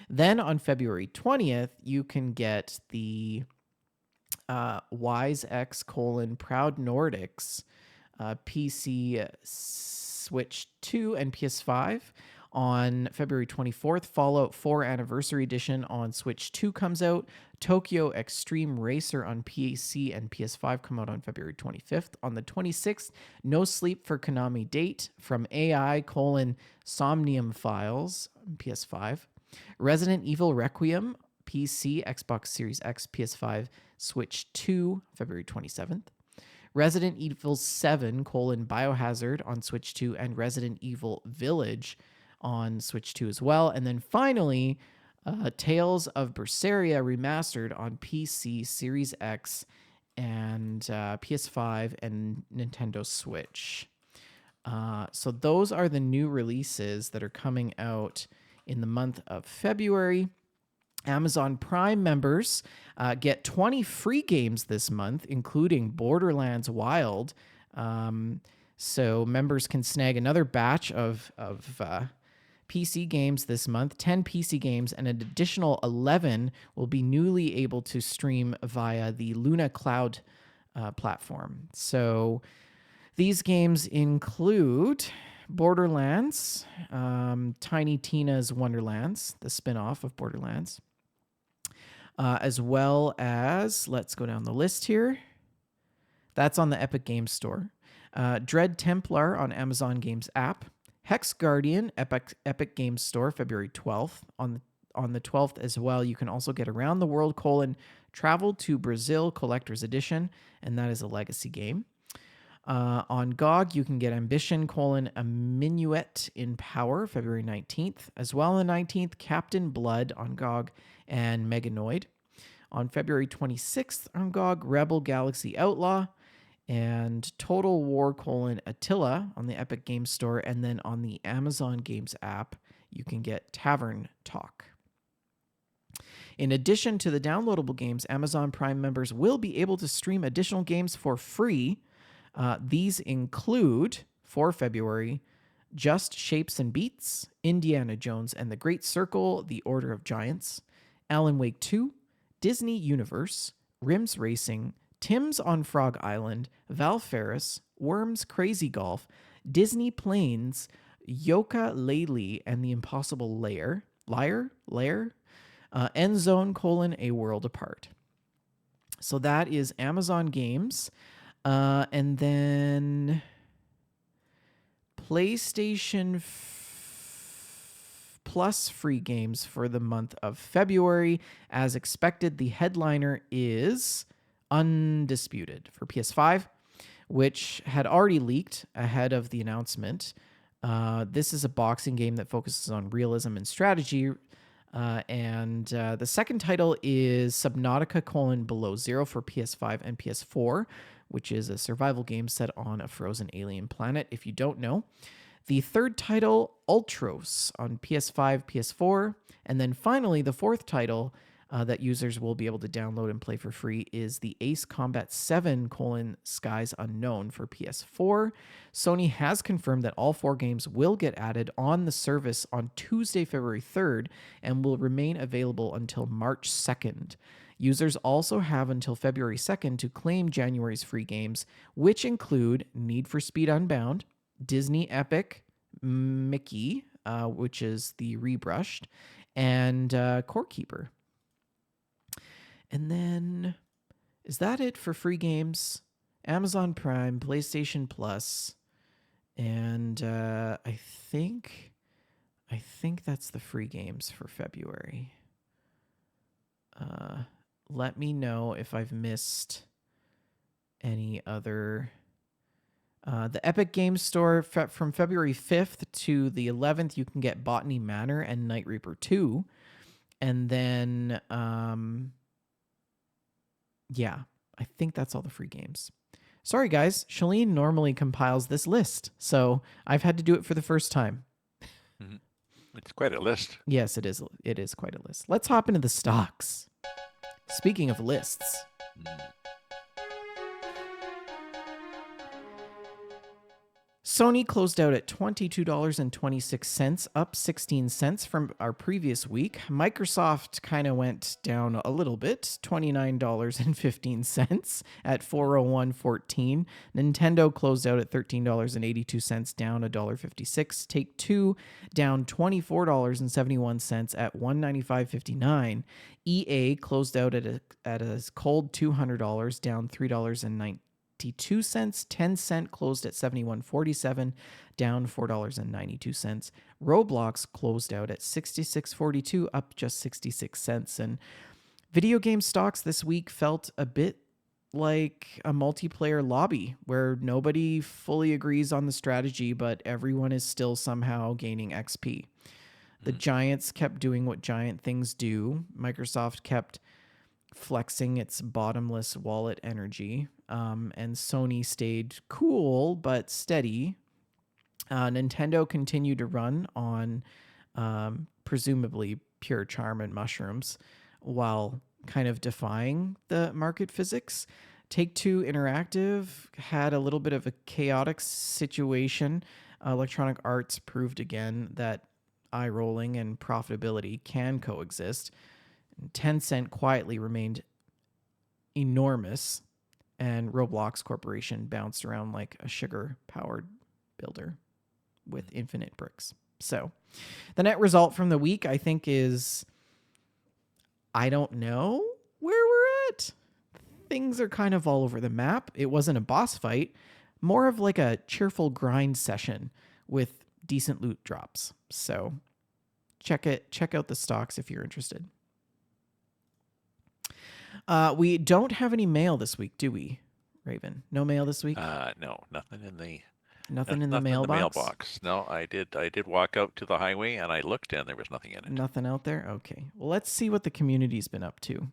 Then on February 20th, you can get the Wise X: Proud Nordics PC, Switch 2, and PS5. On February 24th, Fallout 4 Anniversary Edition on Switch 2 comes out. Tokyo Extreme Racer on PC and PS5 come out on February 25th. On the 26th, No Sleep for Konami date from AI: Somnium Files on PS5. Resident Evil Requiem, PC, Xbox Series X, PS5, Switch 2, February 27th. Resident Evil 7, Biohazard on Switch 2, and Resident Evil Village on Switch 2 as well. And then finally, Tales of Berseria Remastered on PC, Series X, and PS5 and Nintendo Switch. So those are the new releases that are coming out in the month of February. Amazon Prime members get 20 free games this month, including Borderlands Wild. So members can snag another batch of PC games this month, 10 PC games, and an additional 11 will be newly able to stream via the Luna Cloud platform. So these games include Borderlands, Tiny Tina's Wonderlands, the spin-off of Borderlands, as well as, let's go down the list here. That's on the Epic Games Store. Dread Templar on Amazon Games app. Hex Guardian, Epic Games Store, February 12th. On the 12th as well, you can also get Around the World, Travel to Brazil Collector's Edition, and that is a legacy game. On GOG, you can get Ambition, A Minuet in Power, February 19th. As well on the 19th, Captain Blood on GOG and Meganoid. On February 26th on GOG, Rebel Galaxy Outlaw and Total War, Attila on the Epic Games Store. And then on the Amazon Games app, you can get Tavern Talk. In addition to the downloadable games, Amazon Prime members will be able to stream additional games for free. These include, for February, Just Shapes and Beats, Indiana Jones and the Great Circle, The Order of Giants, Alan Wake 2, Disney Universe, Rims Racing, Tim's on Frog Island, Val Ferris, Worms Crazy Golf, Disney Planes, Yoka Laylee and the Impossible Lair, End Zone, A World Apart. So that is Amazon Games. And then PlayStation Plus free games for the month of February. As expected, the headliner is Undisputed for PS5, which had already leaked ahead of the announcement. This is a boxing game that focuses on realism and strategy. And the second title is Subnautica: Below Zero for PS5 and PS4, which is a survival game set on a frozen alien planet, if you don't know. The third title, Ultros, on PS5, PS4. And then finally, the fourth title that users will be able to download and play for free is the Ace Combat 7, Skies Unknown for PS4. Sony has confirmed that all 4 games will get added on the service on Tuesday, February 3rd, and will remain available until March 2nd. Users also have until February 2nd to claim January's free games, which include Need for Speed Unbound, Disney Epic Mickey, which is the rebrushed, and Core Keeper. And then, is that it for free games? Amazon Prime, PlayStation Plus, and I think that's the free games for February. Let me know if I've missed any other. The Epic Games Store from February 5th to the 11th, you can get Botany Manor and Night Reaper 2. And then, yeah, I think that's all the free games. Sorry, guys. Shalene normally compiles this list, so I've had to do it for the first time. Mm-hmm. It's quite a list. Yes, it is. It is quite a list. Let's hop into the stocks. Speaking of lists. Sony closed out at $22.26, up 16 cents from our previous week. Microsoft kind of went down a little bit, $29.15 at 401.14. Nintendo closed out at $13.82, down $1.56. Take-Two down $24.71 at 195.59. EA closed out at a cold $200, down $3.90. 2 cents. 10 Cent closed at 71.47, down $4.92. Roblox closed out at 66.42, up just 66 cents. And video game stocks this week felt a bit like a multiplayer lobby where nobody fully agrees on the strategy, but everyone is still somehow gaining XP. The giants kept doing what giant things do. Microsoft kept flexing its bottomless wallet energy, and Sony stayed cool but steady. Nintendo continued to run on presumably pure charm and mushrooms while kind of defying the market physics. Take-Two Interactive had a little bit of a chaotic situation. Electronic Arts proved again that eye rolling and profitability can coexist. 10 Cent quietly remained enormous, and Roblox Corporation bounced around like a sugar-powered builder with infinite bricks. So the net result from the week, I think, is I don't know where we're at. Things are kind of all over the map. It wasn't a boss fight, more of like a cheerful grind session with decent loot drops. So check out the stocks if you're interested. We don't have any mail this week, do we, Raven? No mail this week? No, nothing in the mailbox. No, I did walk out to the highway and I looked and there was nothing in it. Nothing out there? Okay. Well, let's see what the community's been up to.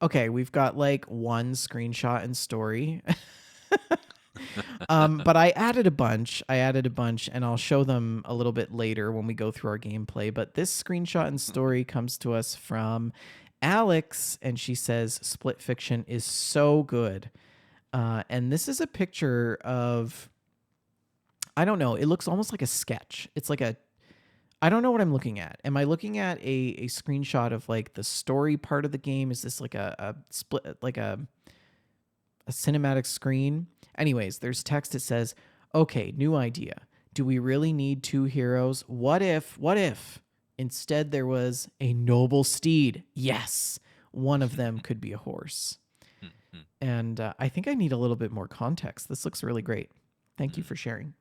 Okay, we've got like one screenshot and story. But I added a bunch, and I'll show them a little bit later when we go through our gameplay. But this screenshot and story comes to us from Alex, and she says, Split Fiction is so good. And this is a picture of, I don't know, it looks almost like a sketch. It's like I don't know what I'm looking at. Am I looking at a screenshot of like the story part of the game? Is this like a split, like a cinematic screen? Anyways, there's text that says, okay, new idea. Do we really need two heroes? What if instead there was a noble steed? Yes, one of them could be a horse. And I think I need a little bit more context. This looks really great. Thank you for sharing.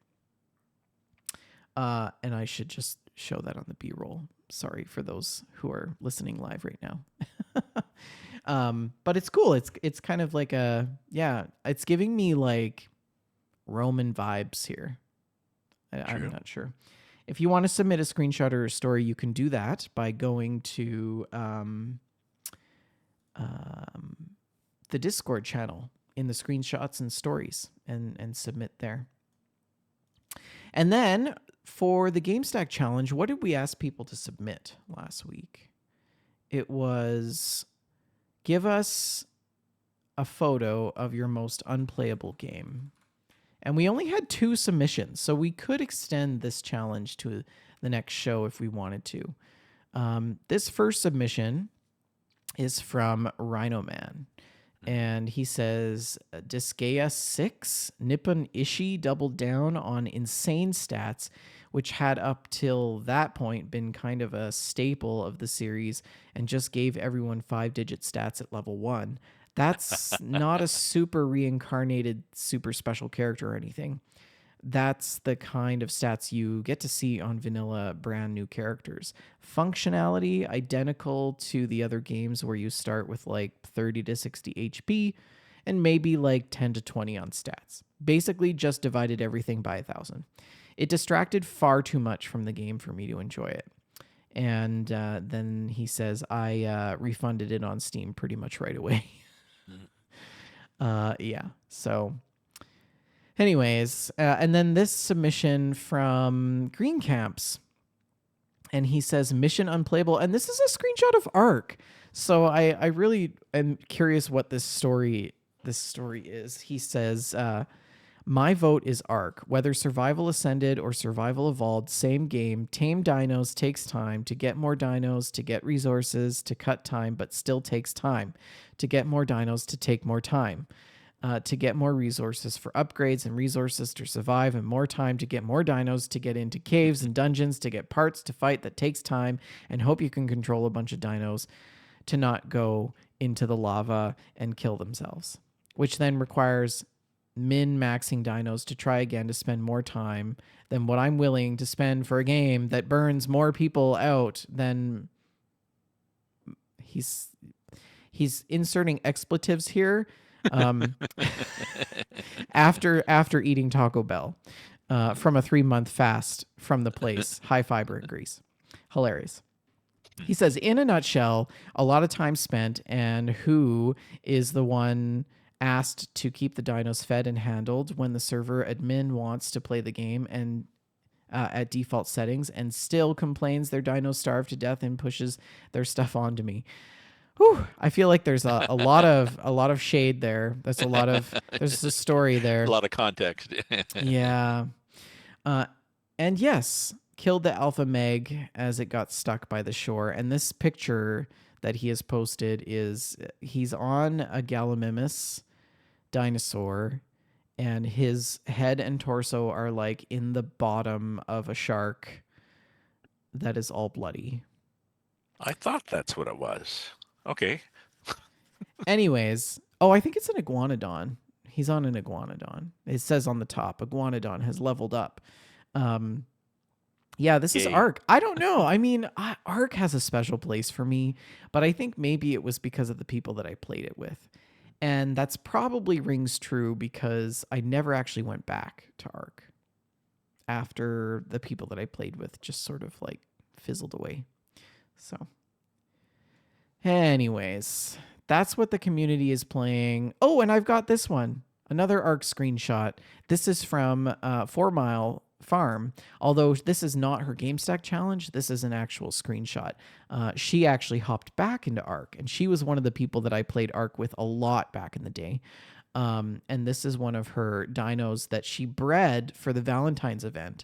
And I should just show that on the B-roll. Sorry for those who are listening live right now. But it's cool. It's kind of like it's giving me like Roman vibes here. I'm not sure. If you want to submit a screenshot or a story, you can do that by going to the Discord channel in the screenshots and stories and submit there. And then for the Gamestack challenge, what did we ask people to submit last week? It was, give us a photo of your most unplayable game. And we only had 2 submissions, so we could extend this challenge to the next show if we wanted to. This first submission is from Rhino Man. And he says, Disgaea 6, Nippon Ishi doubled down on insane stats, which had up till that point been kind of a staple of the series and just gave everyone 5-digit stats at level 1. That's not a super reincarnated, super special character or anything. That's the kind of stats you get to see on vanilla brand new characters. Functionality identical to the other games where you start with like 30 to 60 HP and maybe like 10 to 20 on stats. Basically just divided everything by 1,000. It distracted far too much from the game for me to enjoy it. And then he says, I refunded it on Steam pretty much right away. So anyways, and then this submission from Green Camps, and he says mission unplayable, and this is a screenshot of Ark. So I really am curious what this story is. He says My vote is Ark. Whether Survival Ascended or Survival Evolved, same game. Tame dinos takes time. To get more dinos, to get resources, to cut time, but still takes time. To get more dinos, to take more time. To get more resources for upgrades and resources to survive, and more time to get more dinos, to get into caves and dungeons, to get parts to fight that takes time, and hope you can control a bunch of dinos to not go into the lava and kill themselves, which then requires min-maxing dinos to try again to spend more time than what I'm willing to spend for a game that burns more people out than he's inserting expletives here after eating Taco Bell from a 3-month fast from the place, high fiber in Greece. Hilarious. He says, in a nutshell, a lot of time spent, and who is the one asked to keep the dinos fed and handled when the server admin wants to play the game and at default settings and still complains their dinos starve to death and pushes their stuff onto me. Whew, I feel like there's a lot of shade there. There's a story there. A lot of context. Yeah. And yes, killed the alpha meg as it got stuck by the shore. And this picture that he has posted is he's on a Gallimimus dinosaur, and his head and torso are like in the bottom of a shark that is all bloody. I thought that's what it was. Okay. Anyways, I think it's an iguanodon. He's on an iguanodon. It says on the top, iguanodon has leveled up. Yeah, this is Ark. I don't know. I mean, Ark has a special place for me, but I think maybe it was because of the people that I played it with. And that's probably rings true because I never actually went back to Ark after the people that I played with just sort of like fizzled away. So anyways, that's what the community is playing. Oh, and I've got this one. Another Ark screenshot. This is from 4 Mile Farm. Although this is not her Gamestack challenge, this is an actual screenshot. She actually hopped back into Ark, and she was one of the people that I played Ark with a lot back in the day. And this is one of her dinos that she bred for the Valentine's event.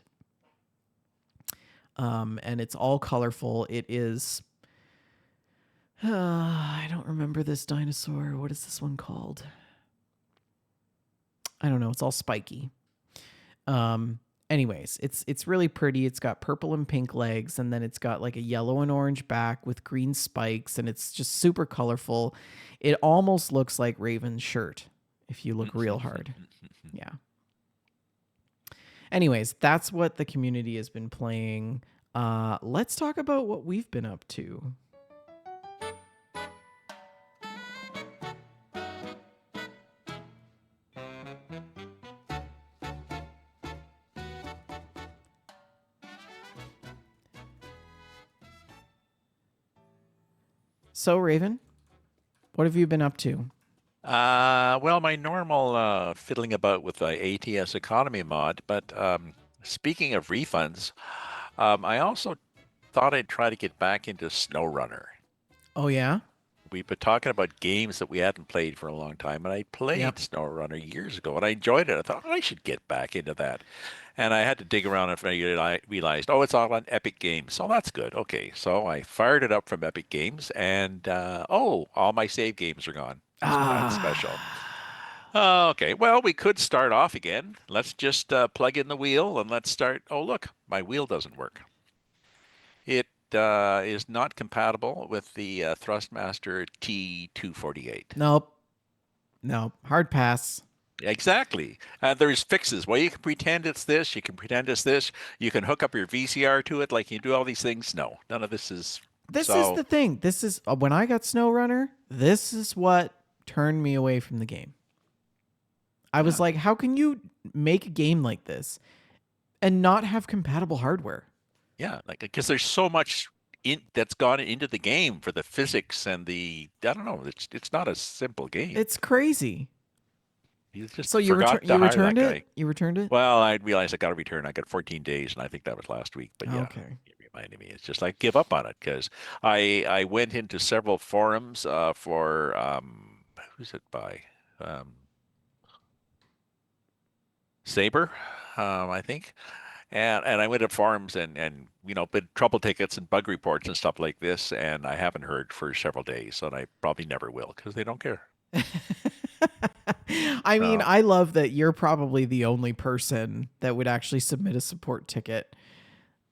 And it's all colorful. It is... I don't remember this dinosaur. What is this one called? I don't know. It's all spiky. Anyways, it's really pretty. It's got purple and pink legs, and then it's got like a yellow and orange back with green spikes, and it's just super colorful. It almost looks like Raven's shirt if you look real hard. Yeah. Anyways, that's what the community has been playing. Let's talk about what we've been up to. So, Raven, what have you been up to? Well, my normal fiddling about with the ATS economy mod, but speaking of refunds, I also thought I'd try to get back into SnowRunner. Oh, yeah? We've been talking about games that we hadn't played for a long time, and I played SnowRunner years ago, and I enjoyed it. I thought I should get back into that. And I had to dig around and I realized, it's all on Epic Games. So that's good. Okay, so I fired it up from Epic Games, and all my save games are gone. So that's special. Okay, well, we could start off again. Let's just plug in the wheel, and let's start. Oh, look, my wheel doesn't work. It is not compatible with the Thrustmaster T248. Nope. Hard pass. Exactly. There's fixes. Well, you can pretend it's this. You can pretend it's this. You can hook up your VCR to it. Like you do all these things. No, none of this is. This is the thing. This is when I got SnowRunner. This is what turned me away from the game. I was like, how can you make a game like this and not have compatible hardware? Yeah, like because there's so much that's gone into the game for the physics and I don't know. It's not a simple game. It's crazy. You just so you returned it? You returned it? Well, I realized I got to return. I got 14 days, and I think that was last week. But yeah, okay. It reminded me. It's just like give up on it because I went into several forums for who's it by? Saber, I think. And I went to forums and bid trouble tickets and bug reports and stuff like this, and I haven't heard for several days, and I probably never will because they don't care. I mean, So I love that you're probably the only person that would actually submit a support ticket.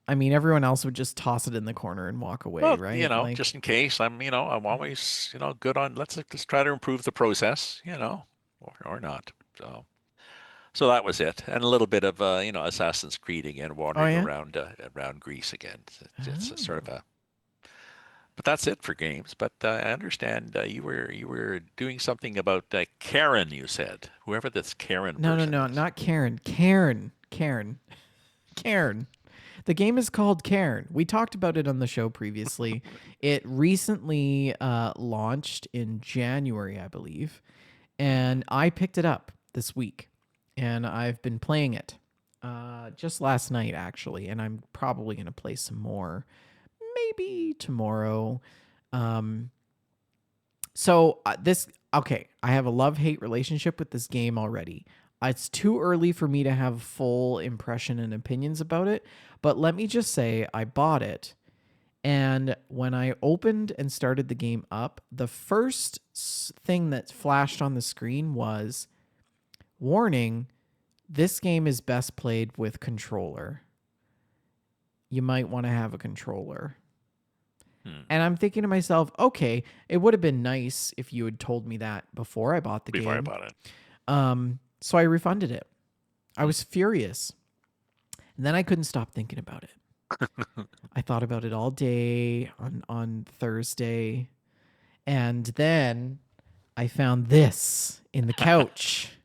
I mean, everyone else would just toss it in the corner and walk away, well, right? Like, just in case, I'm always good on let's try to improve the process, or not. So that was it, and a little bit of Assassin's Creed again, oh wandering yeah. around Greece again. It's a sort Oh. of a, but that's it for games. But I understand you were doing something about Karen. You said whoever this Karen No, no, person no, is. not Karen. Karen. The game is called Cairn. We talked about it on the show previously. It recently launched in January, I believe, and I picked it up this week, and I've been playing it just last night, actually, and I'm probably going to play some more, maybe tomorrow. Um, okay, I have a love-hate relationship with this game already. It's too early for me to have full impression and opinions about it, but let me just say I bought it, and when I opened and started the game up, the first thing that flashed on the screen was warning, this game is best played with controller. You might want to have a controller. Hmm. And I'm thinking to myself, okay, it would have been nice if you had told me that before I bought the Before I game. bought it. So I refunded it. I was furious. And then I couldn't stop thinking about it. I thought about it all day on Thursday. And then I found this in the couch.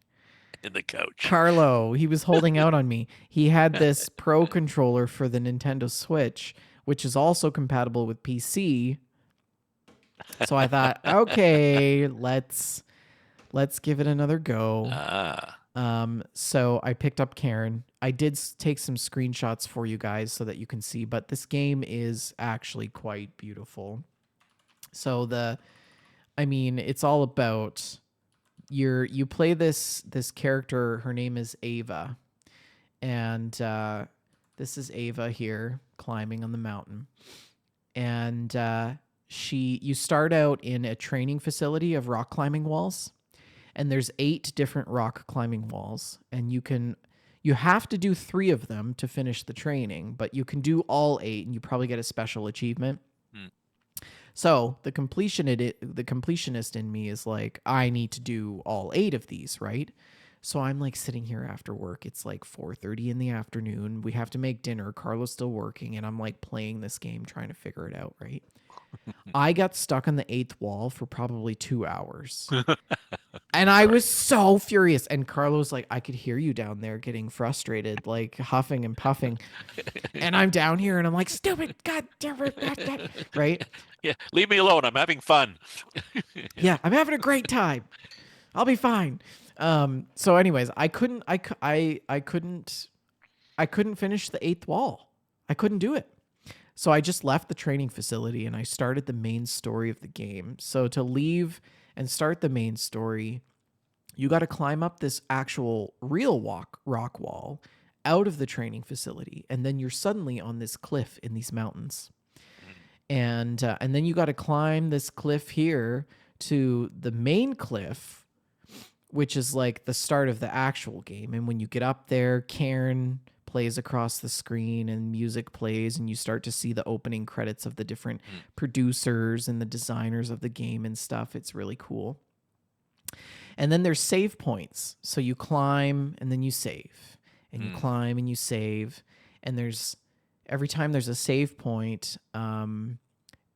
In the couch. Carlo, he was holding out on me. He had this Pro controller for the Nintendo Switch, which is also compatible with PC. So I thought, okay, let's give it another go. Ah. So I picked up Karen. I did take some screenshots for you guys so that you can see, but this game is actually quite beautiful. So it's all about you play this character. Her name is Ava, and this is Ava here climbing on the mountain, and you start out in a training facility of rock climbing walls, and there's 8 different rock climbing walls, and you have to do 3 of them to finish the training, but you can do all 8 and you probably get a special achievement. Hmm. So the completionist in me is like, I need to do all 8 of these, right? So I'm like sitting here after work. It's like 4:30 in the afternoon. We have to make dinner. Carlo's still working, and I'm like playing this game, trying to figure it out, right? I got stuck on the 8th wall for probably 2 hours. And I was so furious. And Carlo's like, I could hear you down there getting frustrated, like huffing and puffing. And I'm down here and I'm like, stupid, god damn it, right? Yeah, leave me alone. I'm having fun. Yeah, I'm having a great time. I'll be fine. So anyways, I couldn't finish the 8th wall. I couldn't do it. So I just left the training facility and I started the main story of the game. So to leave and start the main story, you got to climb up this actual real rock wall out of the training facility, and then you're suddenly on this cliff in these mountains. And then you got to climb this cliff here to the main cliff, which is like the start of the actual game. And when you get up there, Karen plays across the screen and music plays, and you start to see the opening credits of the different producers and the designers of the game and stuff. It's really cool. And then there's save points. So you climb and then you save, and you climb and you save. And every time there's a save point,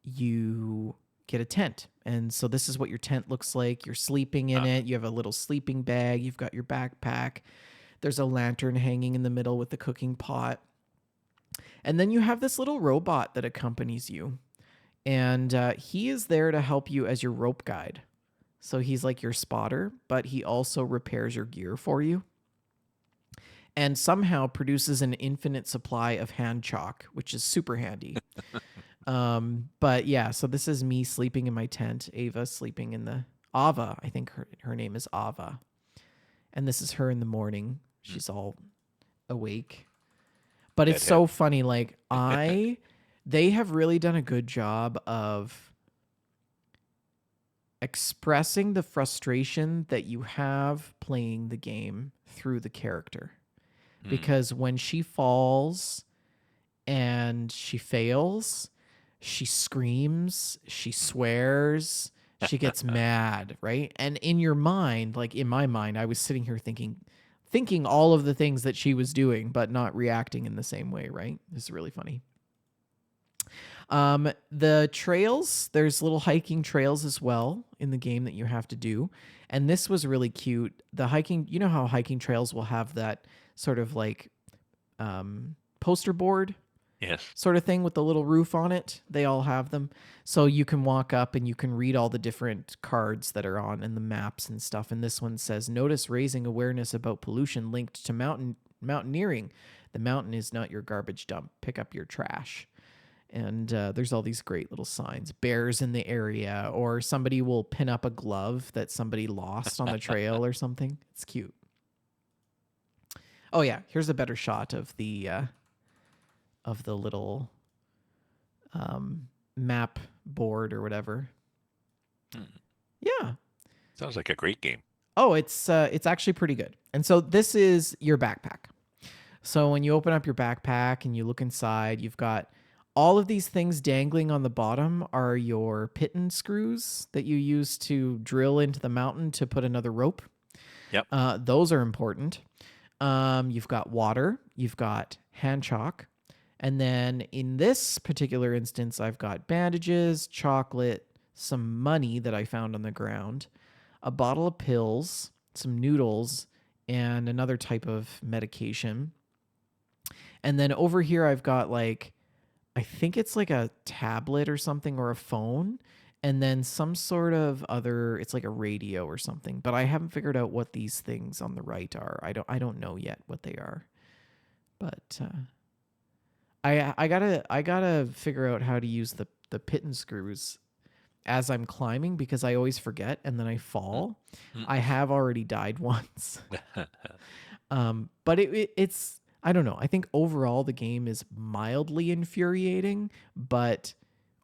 you get a tent. And so this is what your tent looks like. You're sleeping in it. You have a little sleeping bag. You've got your backpack. There's a lantern hanging in the middle with the cooking pot. And then you have this little robot that accompanies you. And he is there to help you as your rope guide. So he's like your spotter, but he also repairs your gear for you. And somehow produces an infinite supply of hand chalk, which is super handy. But yeah, so this is me sleeping in my tent. Ava sleeping in Ava, I think her name is Ava. And this is her in the morning. She's all awake. But it's That so funny. Like, they have really done a good job of expressing the frustration that you have playing the game through the character. Because when she falls and she fails, she screams, she swears, she gets mad, right? And in your mind, like in my mind, I was sitting here thinking all of the things that she was doing, but not reacting in the same way, right? This is really funny. The trails, there's little hiking trails as well in the game that you have to do. And this was really cute. The hiking, you know how hiking trails will have that sort of like poster board Yes. sort of thing with the little roof on it. They all have them. So you can walk up and you can read all the different cards that are on and the maps and stuff. And this one says, notice raising awareness about pollution linked to mountaineering. The mountain is not your garbage dump. Pick up your trash. And there's all these great little signs. Bears in the area, or somebody will pin up a glove that somebody lost on the trail or something. It's cute. Oh yeah, here's a better shot of the little map board or whatever. Yeah. Sounds like a great game. Oh, it's actually pretty good. And so this is your backpack. So when you open up your backpack and you look inside, you've got all of these things dangling on the bottom are your piton screws that you use to drill into the mountain to put another rope. Yep. Those are important. You've got water, you've got hand chalk, and then in this particular instance, I've got bandages, chocolate, some money that I found on the ground, a bottle of pills, some noodles, and another type of medication. And then over here, I've got I think it's like a tablet or something or a phone, and then some sort of other, it's like a radio or something, but I haven't figured out what these things on the right are. I don't know yet what they are. But I gotta figure out how to use the piton screws as I'm climbing, because I always forget and then I fall. I have already died once. But it's I don't know. I think overall the game is mildly infuriating, but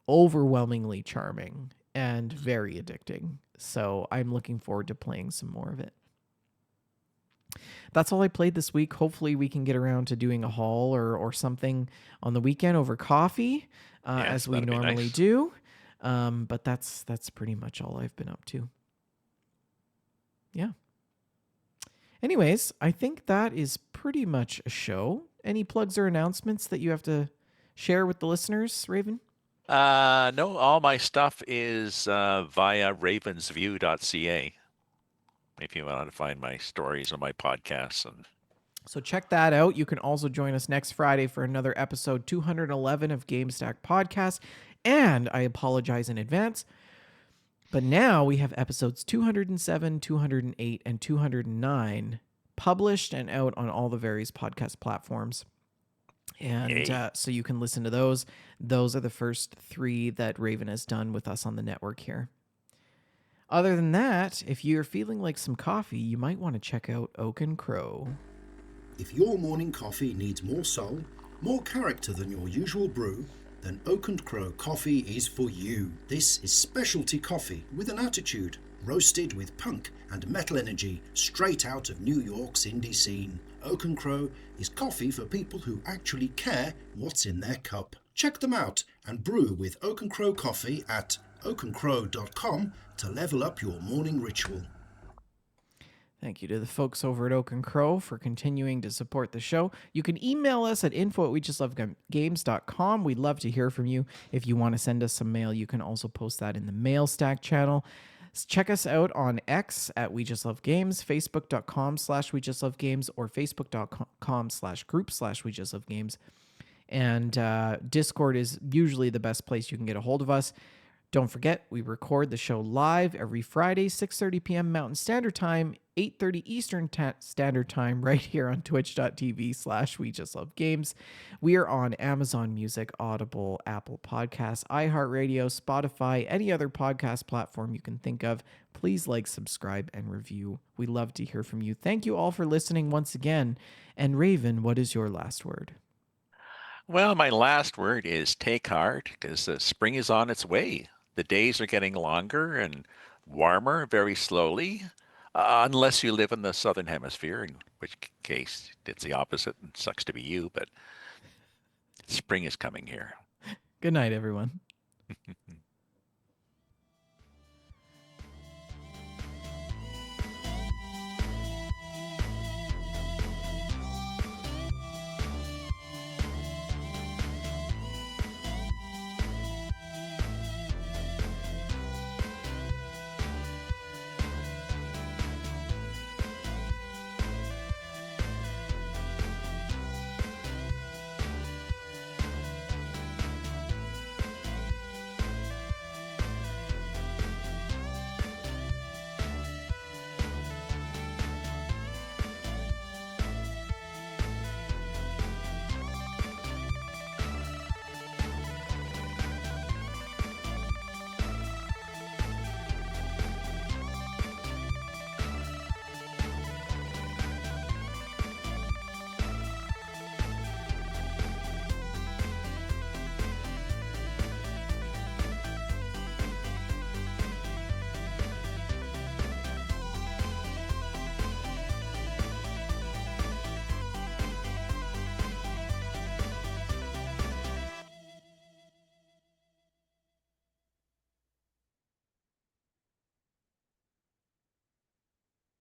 overwhelmingly charming and very addicting. So I'm looking forward to playing some more of it. That's all I played this week. Hopefully we can get around to doing a haul or something on the weekend over coffee, as we normally do. But that's pretty much all I've been up to. Yeah. Anyways, I think that is pretty much a show. Any plugs or announcements that you have to share with the listeners, Raven? No, all my stuff is via ravensview.ca. If you want to find my stories on my podcasts. So check that out. You can also join us next Friday for another episode 211 of Gamestack Podcast. And I apologize in advance, but now we have episodes 207, 208, and 209 published and out on all the various podcast platforms. And so you can listen to those. Those are the first 3 that Raven has done with us on the network here. Other than that, if you're feeling like some coffee, you might want to check out Oak and Crow. If your morning coffee needs more soul, more character than your usual brew, then Oak and Crow coffee is for you. This is specialty coffee with an attitude, roasted with punk and metal energy straight out of New York's indie scene. Oak and Crow is coffee for people who actually care what's in their cup. Check them out and brew with Oak and Crow coffee at oakandcrow.com to level up your morning ritual. Thank you to the folks over at Oak and Crow for continuing to support the show. You can email us at info@wejustlovegames.com. We'd love to hear from you. If you want to send us some mail, you can also post that in the Mail Stack channel. Check us out on X at We Just Love Games, facebook.com/We Just Love Games, or facebook.com/group/We Just Love Games. And Discord is usually the best place you can get a hold of us. Don't forget, we record the show live every Friday, 6:30 p.m. Mountain Standard Time, 8:30 Eastern Standard Time, right here on twitch.tv/We Just Love Games. We are on Amazon Music, Audible, Apple Podcasts, iHeartRadio, Spotify, any other podcast platform you can think of. Please like, subscribe, and review. We love to hear from you. Thank you all for listening once again. And Raven, what is your last word? Well, my last word is take heart because spring is on its way. The days are getting longer and warmer very slowly, unless you live in the southern hemisphere, in which case it's the opposite and sucks to be you, but spring is coming here. Good night, everyone.